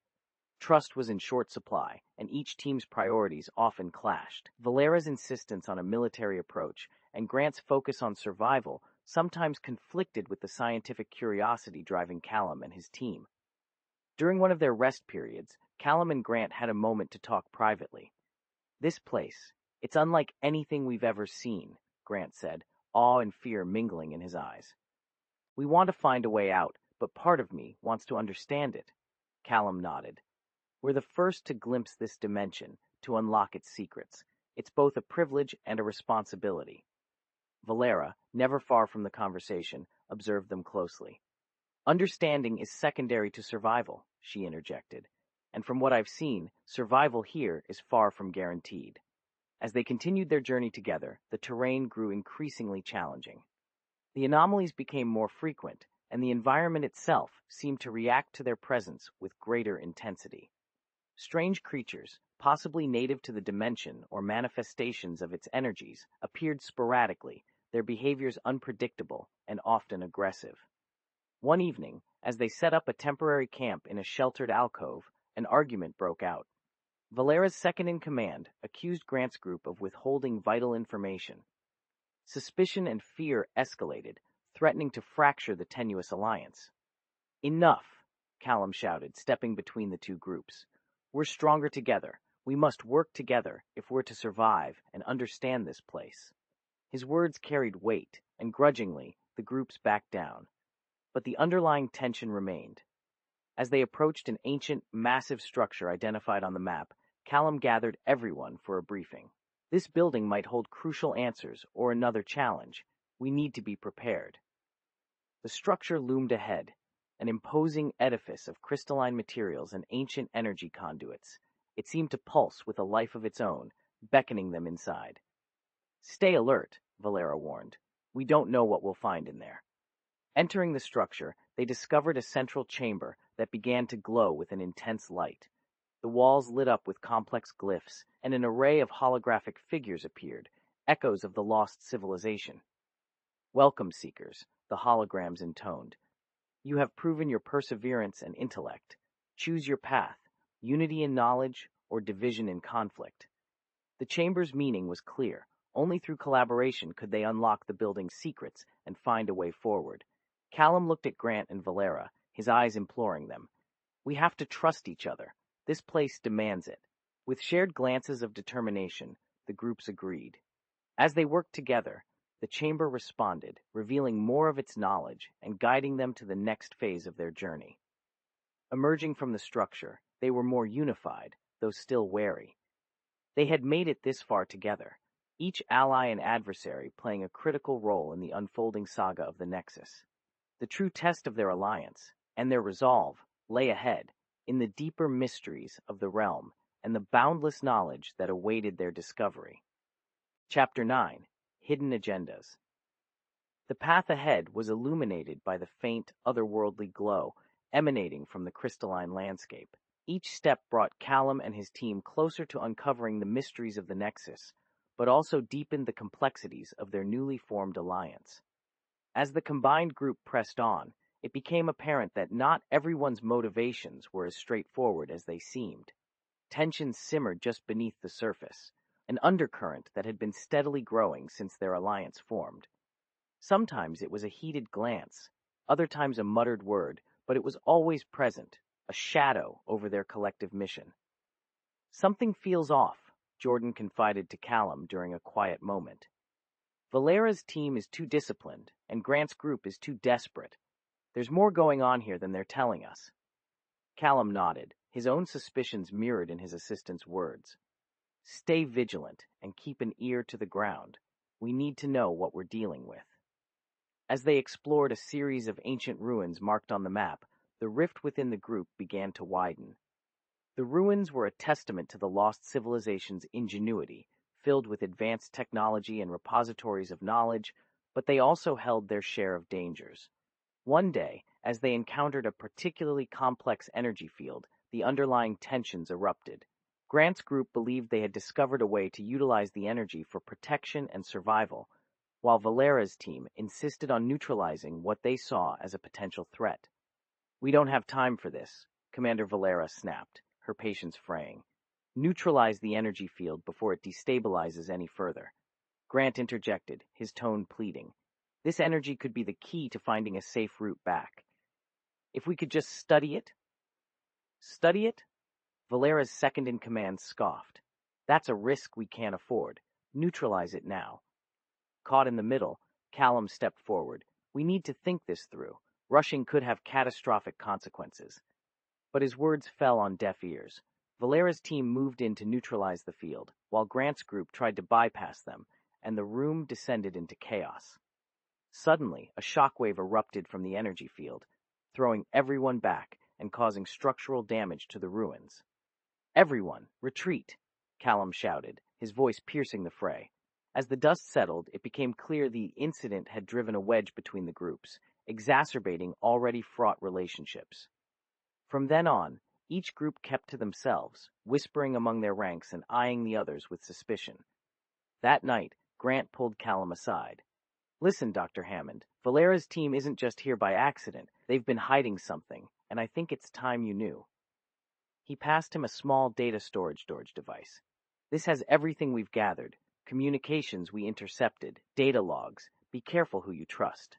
Trust was in short supply, and each team's priorities often clashed. Valera's insistence on a military approach and Grant's focus on survival sometimes conflicted with the scientific curiosity driving Callum and his team. During one of their rest periods, Callum and Grant had a moment to talk privately. "This place, it's unlike anything we've ever seen," Grant said, awe and fear mingling in his eyes. "We want to find a way out, but part of me wants to understand it." Callum nodded. "We're the first to glimpse this dimension, to unlock its secrets. It's both a privilege and a responsibility." Valera, never far from the conversation, observed them closely. "Understanding is secondary to survival," she interjected, "and from what I've seen, survival here is far from guaranteed." As they continued their journey together, the terrain grew increasingly challenging. The anomalies became more frequent, and the environment itself seemed to react to their presence with greater intensity. Strange creatures, possibly native to the dimension or manifestations of its energies, appeared sporadically, their behaviors unpredictable and often aggressive. One evening, as they set up a temporary camp in a sheltered alcove, an argument broke out. Valera's second-in-command accused Grant's group of withholding vital information. Suspicion and fear escalated, threatening to fracture the tenuous alliance. "Enough!" Callum shouted, stepping between the two groups. "We're stronger together. We must work together if we're to survive and understand this place." His words carried weight, and grudgingly, the groups backed down. But the underlying tension remained. As they approached an ancient, massive structure identified on the map, Callum gathered everyone for a briefing. "This building might hold crucial answers or another challenge. We need to be prepared." The structure loomed ahead, an imposing edifice of crystalline materials and ancient energy conduits. It seemed to pulse with a life of its own, beckoning them inside. "Stay alert," Valera warned. "We don't know what we'll find in there." Entering the structure, they discovered a central chamber that began to glow with an intense light. The walls lit up with complex glyphs, and an array of holographic figures appeared, echoes of the lost civilization. "Welcome, Seekers," the holograms intoned. "You have proven your perseverance and intellect. Choose your path, unity in knowledge or division in conflict." The chamber's meaning was clear. Only through collaboration could they unlock the building's secrets and find a way forward. Callum looked at Grant and Valera, his eyes imploring them. "We have to trust each other. This place demands it." With shared glances of determination, the groups agreed. As they worked together, the chamber responded, revealing more of its knowledge and guiding them to the next phase of their journey. Emerging from the structure, they were more unified, though still wary. They had made it this far together, each ally and adversary playing a critical role in the unfolding saga of the Nexus. The true test of their alliance, and their resolve, lay ahead, in the deeper mysteries of the realm and the boundless knowledge that awaited their discovery. Chapter 9: Hidden Agendas. The path ahead was illuminated by the faint, otherworldly glow emanating from the crystalline landscape. Each step brought Callum and his team closer to uncovering the mysteries of the Nexus, but also deepened the complexities of their newly formed alliance. As the combined group pressed on, it became apparent that not everyone's motivations were as straightforward as they seemed. Tensions simmered just beneath the surface, an undercurrent that had been steadily growing since their alliance formed. Sometimes it was a heated glance, other times a muttered word, but it was always present, a shadow over their collective mission. "Something feels off," Jordan confided to Callum during a quiet moment. "Valera's team is too disciplined, and Grant's group is too desperate. There's more going on here than they're telling us." Callum nodded, his own suspicions mirrored in his assistant's words. "Stay vigilant and keep an ear to the ground. We need to know what we're dealing with." As they explored a series of ancient ruins marked on the map, the rift within the group began to widen. The ruins were a testament to the lost civilization's ingenuity, filled with advanced technology and repositories of knowledge, but they also held their share of dangers. One day, as they encountered a particularly complex energy field, the underlying tensions erupted. Grant's group believed they had discovered a way to utilize the energy for protection and survival, while Valera's team insisted on neutralizing what they saw as a potential threat. "We don't have time for this," Commander Valera snapped, her patience fraying. "Neutralize the energy field before it destabilizes any further." Grant interjected, his tone pleading. "This energy could be the key to finding a safe route back. If we could just study it." "Study it?" Valera's second-in-command scoffed. "That's a risk we can't afford. Neutralize it now." Caught in the middle, Callum stepped forward. "We need to think this through. Rushing could have catastrophic consequences." But his words fell on deaf ears. Valera's team moved in to neutralize the field, while Grant's group tried to bypass them, and the room descended into chaos. Suddenly, a shockwave erupted from the energy field, throwing everyone back and causing structural damage to the ruins. "Everyone, retreat!" Callum shouted, his voice piercing the fray. As the dust settled, it became clear the incident had driven a wedge between the groups, exacerbating already fraught relationships. From then on, each group kept to themselves, whispering among their ranks and eyeing the others with suspicion. That night, Grant pulled Callum aside. "Listen, Dr. Hammond, Valera's team isn't just here by accident. They've been hiding something, and I think it's time you knew." He passed him a small data storage device. "This has everything we've gathered, communications we intercepted, data logs. Be careful who you trust."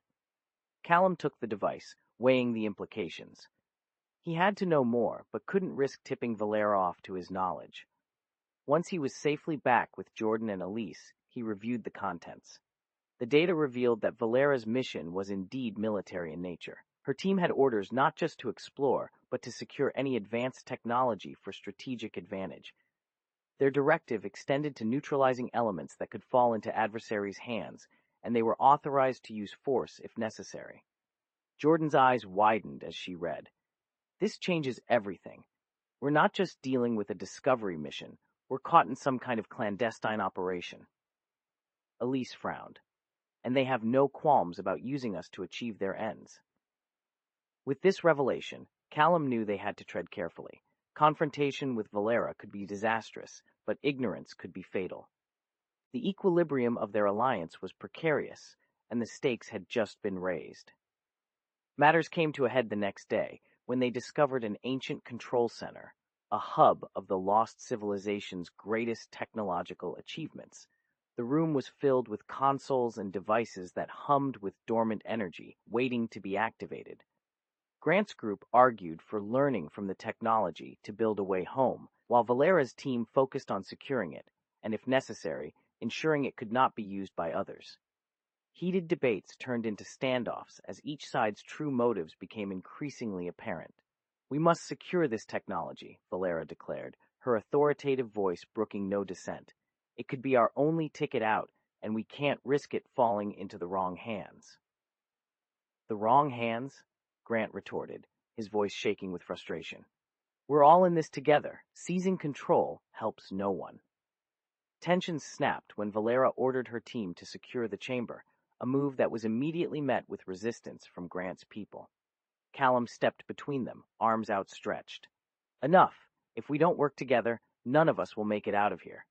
Callum took the device, weighing the implications. He had to know more, but couldn't risk tipping Valera off to his knowledge. Once he was safely back with Jordan and Elise, he reviewed the contents. The data revealed that Valera's mission was indeed military in nature. Her team had orders not just to explore, but to secure any advanced technology for strategic advantage. Their directive extended to neutralizing elements that could fall into adversaries' hands, and they were authorized to use force if necessary. Jordan's eyes widened as she read. "This changes everything. We're not just dealing with a discovery mission, we're caught in some kind of clandestine operation." Elise frowned. "And they have no qualms about using us to achieve their ends." With this revelation, Callum knew they had to tread carefully. Confrontation with Valera could be disastrous, but ignorance could be fatal. The equilibrium of their alliance was precarious, and the stakes had just been raised. Matters came to a head the next day, when they discovered an ancient control center, a hub of the lost civilization's greatest technological achievements. The room was filled with consoles and devices that hummed with dormant energy, waiting to be activated. Grant's group argued for learning from the technology to build a way home, while Valera's team focused on securing it, and if necessary, ensuring it could not be used by others. Heated debates turned into standoffs as each side's true motives became increasingly apparent. "We must secure this technology," Valera declared, her authoritative voice brooking no dissent. "It could be our only ticket out, and we can't risk it falling into the wrong hands." "The wrong hands?" Grant retorted, his voice shaking with frustration. "We're all in this together. Seizing control helps no one." Tensions snapped when Valera ordered her team to secure the chamber, a move that was immediately met with resistance from Grant's people. Callum stepped between them, arms outstretched. "Enough! If we don't work together, none of us will make it out of here."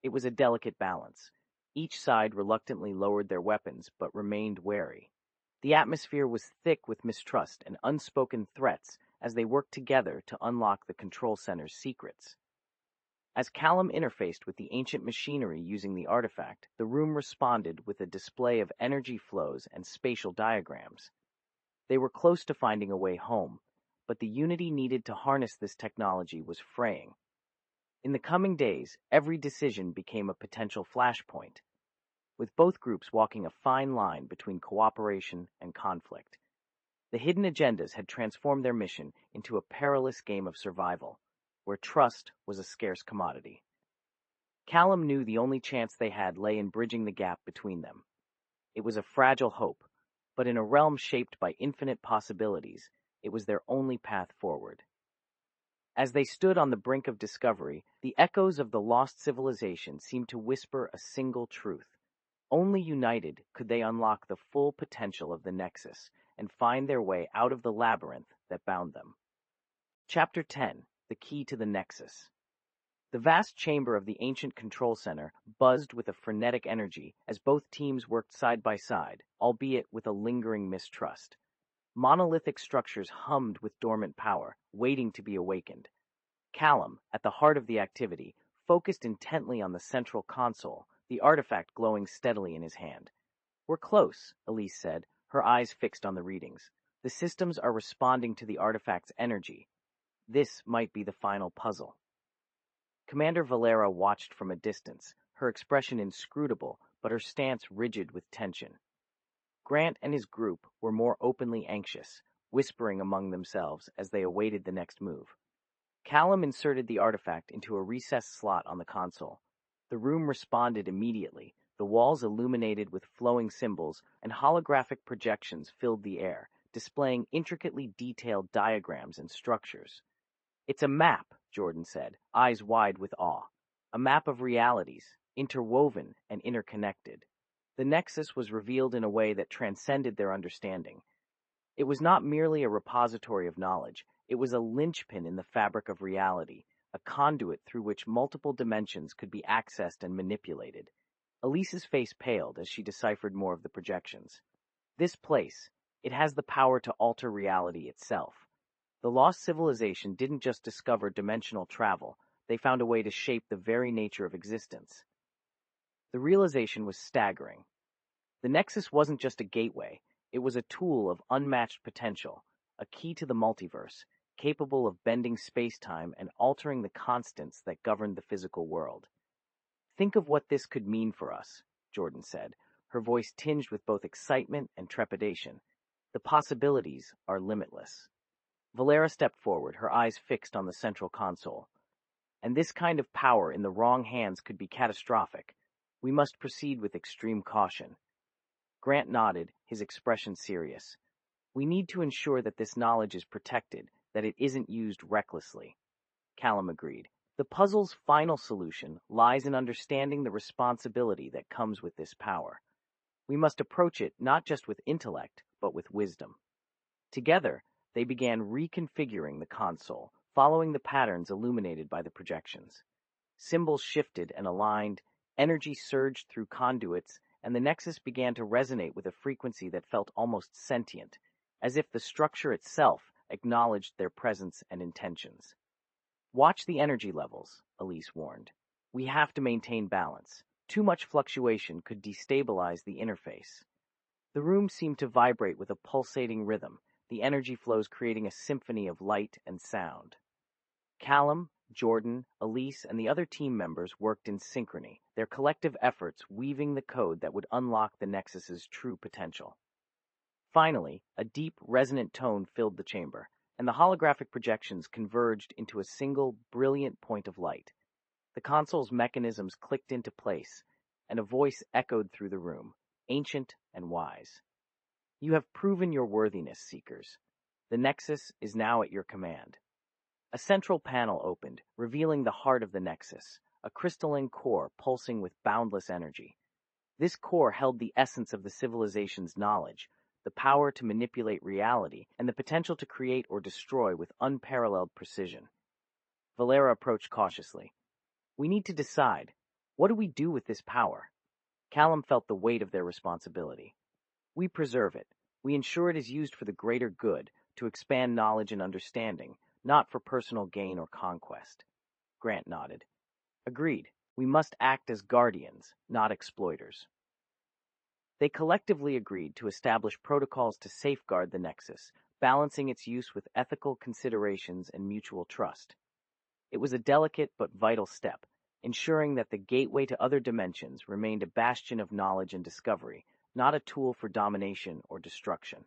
It was a delicate balance. Each side reluctantly lowered their weapons, but remained wary. The atmosphere was thick with mistrust and unspoken threats as they worked together to unlock the control center's secrets. As Callum interfaced with the ancient machinery using the artifact, the room responded with a display of energy flows and spatial diagrams. They were close to finding a way home, but the unity needed to harness this technology was fraying. In the coming days, every decision became a potential flashpoint, with both groups walking a fine line between cooperation and conflict. The hidden agendas had transformed their mission into a perilous game of survival, where trust was a scarce commodity. Callum knew the only chance they had lay in bridging the gap between them. It was a fragile hope, but in a realm shaped by infinite possibilities, it was their only path forward. As they stood on the brink of discovery, the echoes of the lost civilization seemed to whisper a single truth. Only united could they unlock the full potential of the Nexus and find their way out of the labyrinth that bound them. Chapter 10: The Key to the Nexus. The vast chamber of the ancient control center buzzed with a frenetic energy as both teams worked side by side, albeit with a lingering mistrust. Monolithic structures hummed with dormant power, waiting to be awakened. Callum, at the heart of the activity, focused intently on the central console, the artifact glowing steadily in his hand. "We're close," Elise said, her eyes fixed on the readings. "The systems are responding to the artifact's energy. This might be the final puzzle." Commander Valera watched from a distance, her expression inscrutable, but her stance rigid with tension. Grant and his group were more openly anxious, whispering among themselves as they awaited the next move. Callum inserted the artifact into a recessed slot on the console. The room responded immediately, the walls illuminated with flowing symbols, and holographic projections filled the air, displaying intricately detailed diagrams and structures. "It's a map," Jordan said, eyes wide with awe. "A map of realities, interwoven and interconnected." The Nexus was revealed in a way that transcended their understanding. It was not merely a repository of knowledge, it was a linchpin in the fabric of reality, a conduit through which multiple dimensions could be accessed and manipulated. Elise's face paled as she deciphered more of the projections. "This place, it has the power to alter reality itself." The lost civilization didn't just discover dimensional travel, they found a way to shape the very nature of existence. The realization was staggering. The Nexus wasn't just a gateway, it was a tool of unmatched potential, a key to the multiverse, capable of bending space-time and altering the constants that governed the physical world. "Think of what this could mean for us," Jordan said, her voice tinged with both excitement and trepidation. "The possibilities are limitless." Valera stepped forward, her eyes fixed on the central console. "And this kind of power in the wrong hands could be catastrophic. We must proceed with extreme caution." Grant nodded, his expression serious. "We need to ensure that this knowledge is protected, that it isn't used recklessly." Callum agreed. "The puzzle's final solution lies in understanding the responsibility that comes with this power. We must approach it not just with intellect, but with wisdom." Together, they began reconfiguring the console, following the patterns illuminated by the projections. Symbols shifted and aligned, energy surged through conduits, and the Nexus began to resonate with a frequency that felt almost sentient, as if the structure itself acknowledged their presence and intentions. Watch the energy levels, Elise warned. We have to maintain balance. Too much fluctuation could destabilize the interface. The room seemed to vibrate with a pulsating rhythm, the energy flows creating a symphony of light and sound. Callum, Jordan, Elise, and the other team members worked in synchrony, their collective efforts weaving the code that would unlock the Nexus's true potential. Finally, a deep, resonant tone filled the chamber, and the holographic projections converged into a single, brilliant point of light. The console's mechanisms clicked into place, and a voice echoed through the room, ancient and wise. You have proven your worthiness, Seekers. The Nexus is now at your command. A central panel opened, revealing the heart of the Nexus, a crystalline core pulsing with boundless energy. This core held the essence of the civilization's knowledge, the power to manipulate reality, and the potential to create or destroy with unparalleled precision. Valera approached cautiously. We need to decide, what do we do with this power? Callum felt the weight of their responsibility. We preserve it. We ensure it is used for the greater good, to expand knowledge and understanding, not for personal gain or conquest. Grant nodded. Agreed. We must act as guardians, not exploiters. They collectively agreed to establish protocols to safeguard the Nexus, balancing its use with ethical considerations and mutual trust. It was a delicate but vital step, ensuring that the gateway to other dimensions remained a bastion of knowledge and discovery, not a tool for domination or destruction.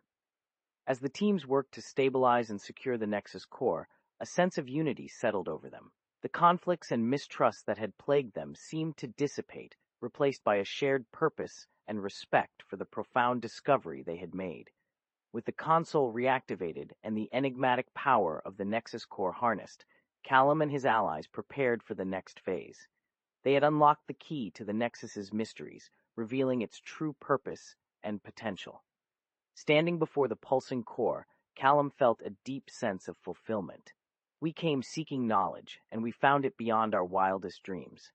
As the teams worked to stabilize and secure the Nexus core, a sense of unity settled over them. The conflicts and mistrust that had plagued them seemed to dissipate, replaced by a shared purpose and respect for the profound discovery they had made. With the console reactivated and the enigmatic power of the Nexus core harnessed, Callum and his allies prepared for the next phase. They had unlocked the key to the Nexus's mysteries, revealing its true purpose and potential. Standing before the pulsing core, Callum felt a deep sense of fulfillment. We came seeking knowledge, and we found it beyond our wildest dreams.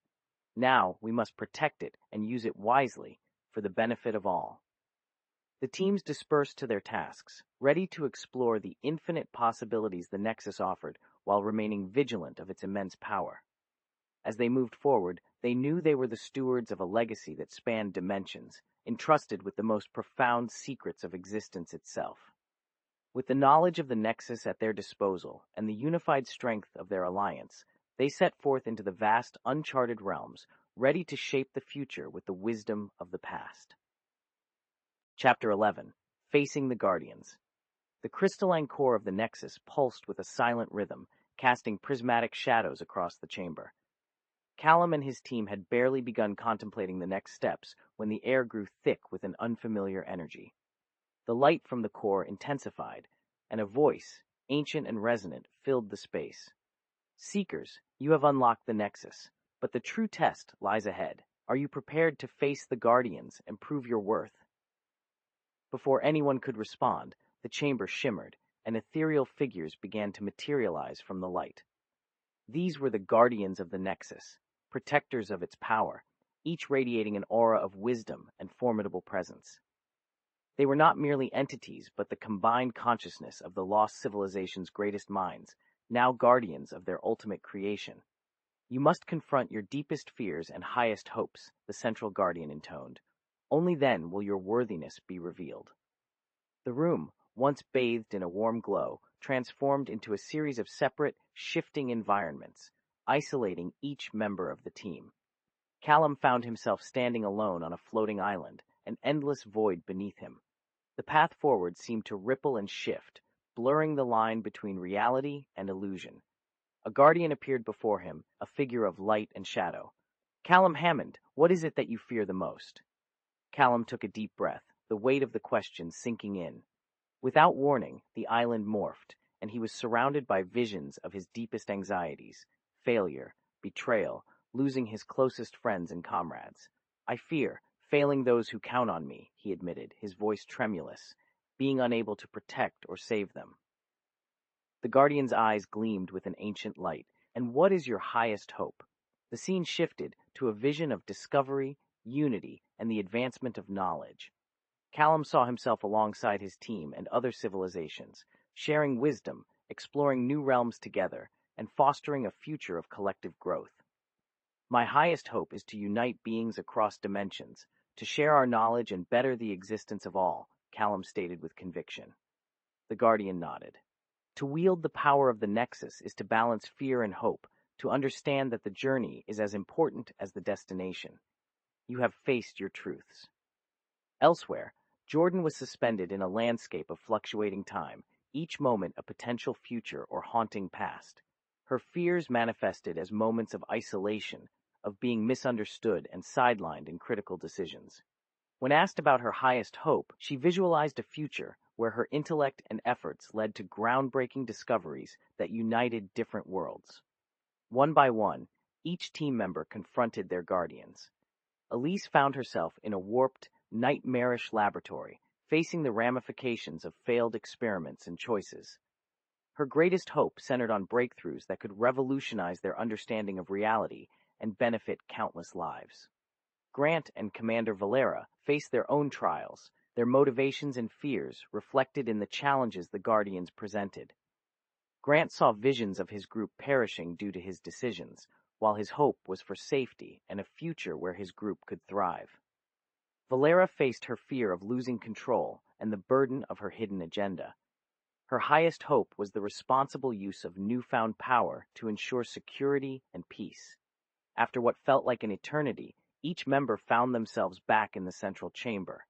Now we must protect it and use it wisely for the benefit of all. The teams dispersed to their tasks, ready to explore the infinite possibilities the Nexus offered while remaining vigilant of its immense power. As they moved forward, they knew they were the stewards of a legacy that spanned dimensions, entrusted with the most profound secrets of existence itself. With the knowledge of the Nexus at their disposal and the unified strength of their alliance, they set forth into the vast, uncharted realms, ready to shape the future with the wisdom of the past. Chapter 11. Facing the Guardians. The crystalline core of the Nexus pulsed with a silent rhythm, casting prismatic shadows across the chamber. Callum and his team had barely begun contemplating the next steps when the air grew thick with an unfamiliar energy. The light from the core intensified, and a voice, ancient and resonant, filled the space. Seekers, you have unlocked the Nexus, but the true test lies ahead. Are you prepared to face the Guardians and prove your worth? Before anyone could respond, the chamber shimmered, and ethereal figures began to materialize from the light. These were the Guardians of the Nexus, protectors of its power, each radiating an aura of wisdom and formidable presence. They were not merely entities, but the combined consciousness of the lost civilization's greatest minds, now guardians of their ultimate creation. You must confront your deepest fears and highest hopes, the central guardian intoned. Only then will your worthiness be revealed. The room, once bathed in a warm glow, transformed into a series of separate, shifting environments, isolating each member of the team. Callum found himself standing alone on a floating island, an endless void beneath him. The path forward seemed to ripple and shift, blurring the line between reality and illusion. A guardian appeared before him, a figure of light and shadow. Callum Hammond, what is it that you fear the most? Callum took a deep breath, the weight of the question sinking in. Without warning, the island morphed, and he was surrounded by visions of his deepest anxieties: failure, betrayal, losing his closest friends and comrades. I fear failing those who count on me, he admitted, his voice tremulous, being unable to protect or save them. The Guardian's eyes gleamed with an ancient light. And what is your highest hope? The scene shifted to a vision of discovery, unity, and the advancement of knowledge. Callum saw himself alongside his team and other civilizations, sharing wisdom, exploring new realms together, and fostering a future of collective growth. My highest hope is to unite beings across dimensions, to share our knowledge and better the existence of all, Callum stated with conviction. The Guardian nodded. To wield the power of the Nexus is to balance fear and hope, to understand that the journey is as important as the destination. You have faced your truths. Elsewhere, Jordan was suspended in a landscape of fluctuating time, each moment a potential future or haunting past. Her fears manifested as moments of isolation, of being misunderstood and sidelined in critical decisions. When asked about her highest hope, she visualized a future where her intellect and efforts led to groundbreaking discoveries that united different worlds. One by one, each team member confronted their guardians. Elise found herself in a warped, nightmarish laboratory, facing the ramifications of failed experiments and choices. Her greatest hope centered on breakthroughs that could revolutionize their understanding of reality and benefit countless lives. Grant and Commander Valera faced their own trials, their motivations and fears reflected in the challenges the Guardians presented. Grant saw visions of his group perishing due to his decisions, while his hope was for safety and a future where his group could thrive. Valera faced her fear of losing control and the burden of her hidden agenda. Her highest hope was the responsible use of newfound power to ensure security and peace. After what felt like an eternity, each member found themselves back in the central chamber.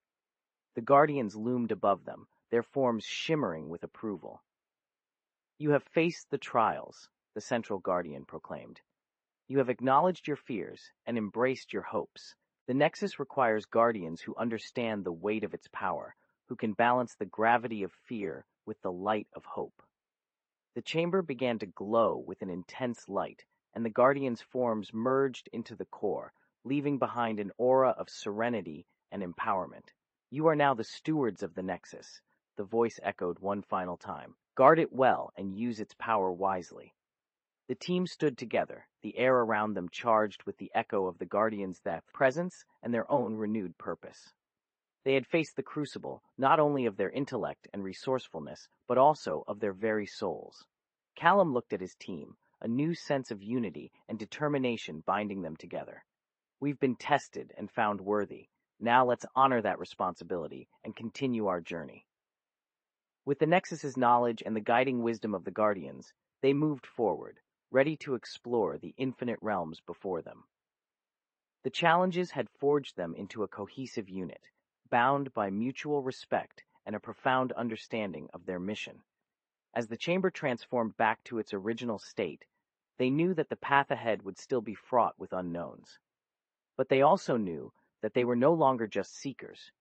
The Guardians loomed above them, their forms shimmering with approval. You have faced the trials, the Central Guardian proclaimed. You have acknowledged your fears and embraced your hopes. The Nexus requires Guardians who understand the weight of its power, who can balance the gravity of fear with the light of hope. The chamber began to glow with an intense light, and the Guardians' forms merged into the core, leaving behind an aura of serenity and empowerment. You are now the stewards of the Nexus, the voice echoed one final time. Guard it well and use its power wisely. The team stood together, the air around them charged with the echo of the Guardians' presence and their own renewed purpose. They had faced the crucible, not only of their intellect and resourcefulness, but also of their very souls. Callum looked at his team, a new sense of unity and determination binding them together. We've been tested and found worthy. Now let's honor that responsibility and continue our journey. With the Nexus's knowledge and the guiding wisdom of the Guardians, they moved forward, ready to explore the infinite realms before them. The challenges had forged them into a cohesive unit, bound by mutual respect and a profound understanding of their mission. As the chamber transformed back to its original state, they knew that the path ahead would still be fraught with unknowns. But they also knew that they were no longer just seekers.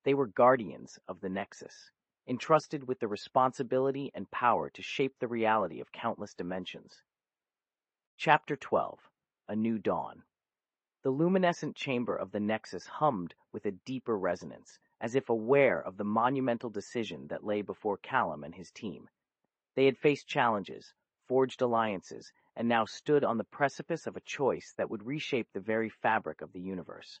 They were guardians of the Nexus, entrusted with the responsibility and power to shape the reality of countless dimensions. Chapter 12: A New Dawn. The luminescent chamber of the Nexus hummed with a deeper resonance, as if aware of the monumental decision that lay before Callum and his team. They had faced challenges, forged alliances, and now stood on the precipice of a choice that would reshape the very fabric of the universe.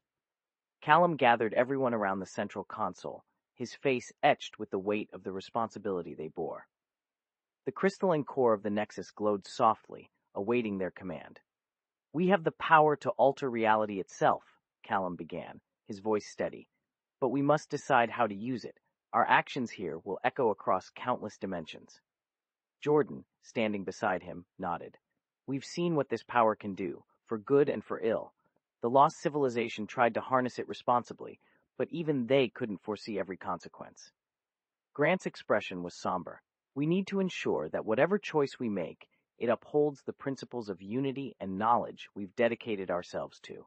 Callum gathered everyone around the central console, his face etched with the weight of the responsibility they bore. The crystalline core of the Nexus glowed softly, awaiting their command. We have the power to alter reality itself, Callum began, his voice steady. But we must decide how to use it. Our actions here will echo across countless dimensions. Jordan, standing beside him, nodded. We've seen what this power can do, for good and for ill. The lost civilization tried to harness it responsibly, but even they couldn't foresee every consequence. Grant's expression was somber. We need to ensure that whatever choice we make, it upholds the principles of unity and knowledge we've dedicated ourselves to.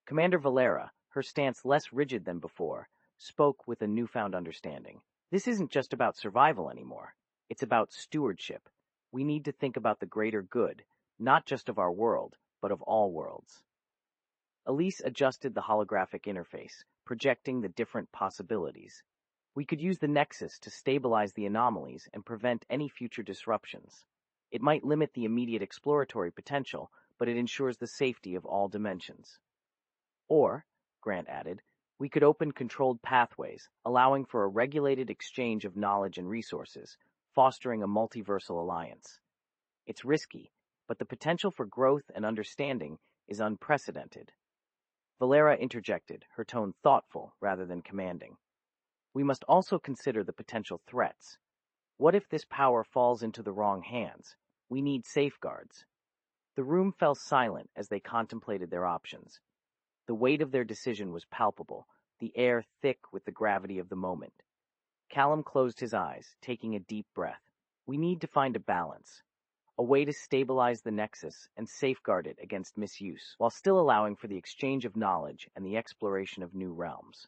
Commander Valera, her stance less rigid than before, spoke with a newfound understanding. This isn't just about survival anymore. It's about stewardship. We need to think about the greater good, not just of our world, but of all worlds. Elise adjusted the holographic interface, projecting the different possibilities. We could use the Nexus to stabilize the anomalies and prevent any future disruptions. It might limit the immediate exploratory potential, but it ensures the safety of all dimensions. Or, Grant added, we could open controlled pathways, allowing for a regulated exchange of knowledge and resources, fostering a multiversal alliance. It's risky, but the potential for growth and understanding is unprecedented. Valera interjected, her tone thoughtful rather than commanding. We must also consider the potential threats. What if this power falls into the wrong hands? We need safeguards. The room fell silent as they contemplated their options. The weight of their decision was palpable, the air thick with the gravity of the moment. Callum closed his eyes, taking a deep breath. We need to find a balance, a way to stabilize the Nexus and safeguard it against misuse, while still allowing for the exchange of knowledge and the exploration of new realms.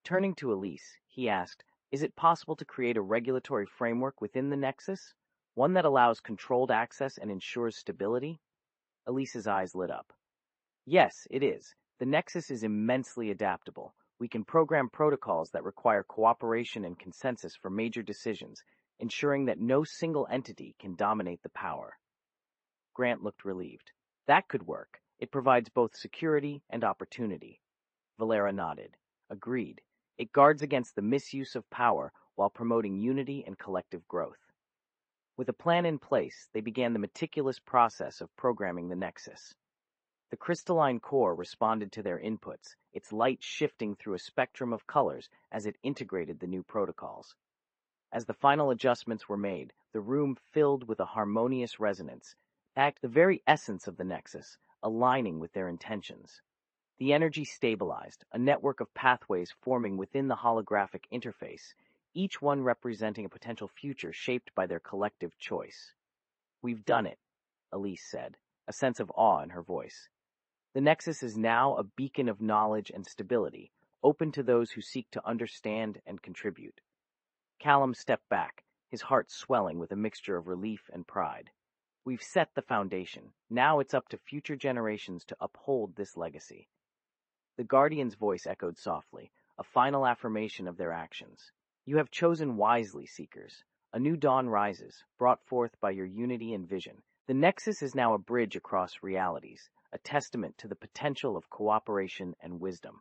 Turning to Elise, he asked, is it possible to create a regulatory framework within the Nexus? One that allows controlled access and ensures stability? Elise's eyes lit up. Yes, it is. The Nexus is immensely adaptable. We can program protocols that require cooperation and consensus for major decisions, ensuring that no single entity can dominate the power. Grant looked relieved. That could work. It provides both security and opportunity. Valera nodded. Agreed. It guards against the misuse of power while promoting unity and collective growth. With a plan in place, they began the meticulous process of programming the Nexus. The crystalline core responded to their inputs, its light shifting through a spectrum of colors as it integrated the new protocols. As the final adjustments were made, the room filled with a harmonious resonance, the very essence of the Nexus, aligning with their intentions. The energy stabilized, a network of pathways forming within the holographic interface, each one representing a potential future shaped by their collective choice. We've done it, Elise said, a sense of awe in her voice. The Nexus is now a beacon of knowledge and stability, open to those who seek to understand and contribute. Callum stepped back, his heart swelling with a mixture of relief and pride. We've set the foundation. Now it's up to future generations to uphold this legacy. The Guardian's voice echoed softly, a final affirmation of their actions. You have chosen wisely, Seekers. A new dawn rises, brought forth by your unity and vision. The Nexus is now a bridge across realities, a testament to the potential of cooperation and wisdom.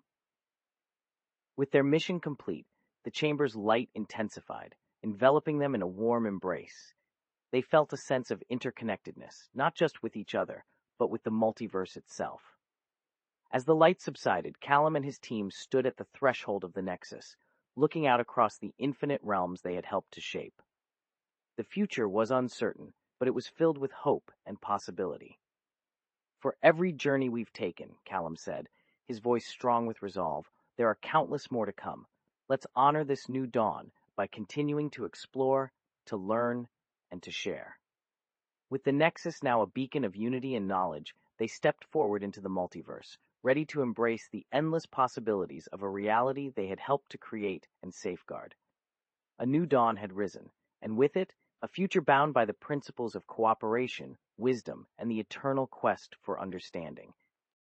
With their mission complete, the chamber's light intensified, enveloping them in a warm embrace. They felt a sense of interconnectedness, not just with each other, but with the multiverse itself. As the light subsided, Callum and his team stood at the threshold of the Nexus, looking out across the infinite realms they had helped to shape. The future was uncertain, but it was filled with hope and possibility. For every journey we've taken, Callum said, his voice strong with resolve, there are countless more to come. Let's honor this new dawn by continuing to explore, to learn, and to share. With the Nexus now a beacon of unity and knowledge, they stepped forward into the multiverse, ready to embrace the endless possibilities of a reality they had helped to create and safeguard. A new dawn had risen, and with it, a future bound by the principles of cooperation, wisdom, and the eternal quest for understanding.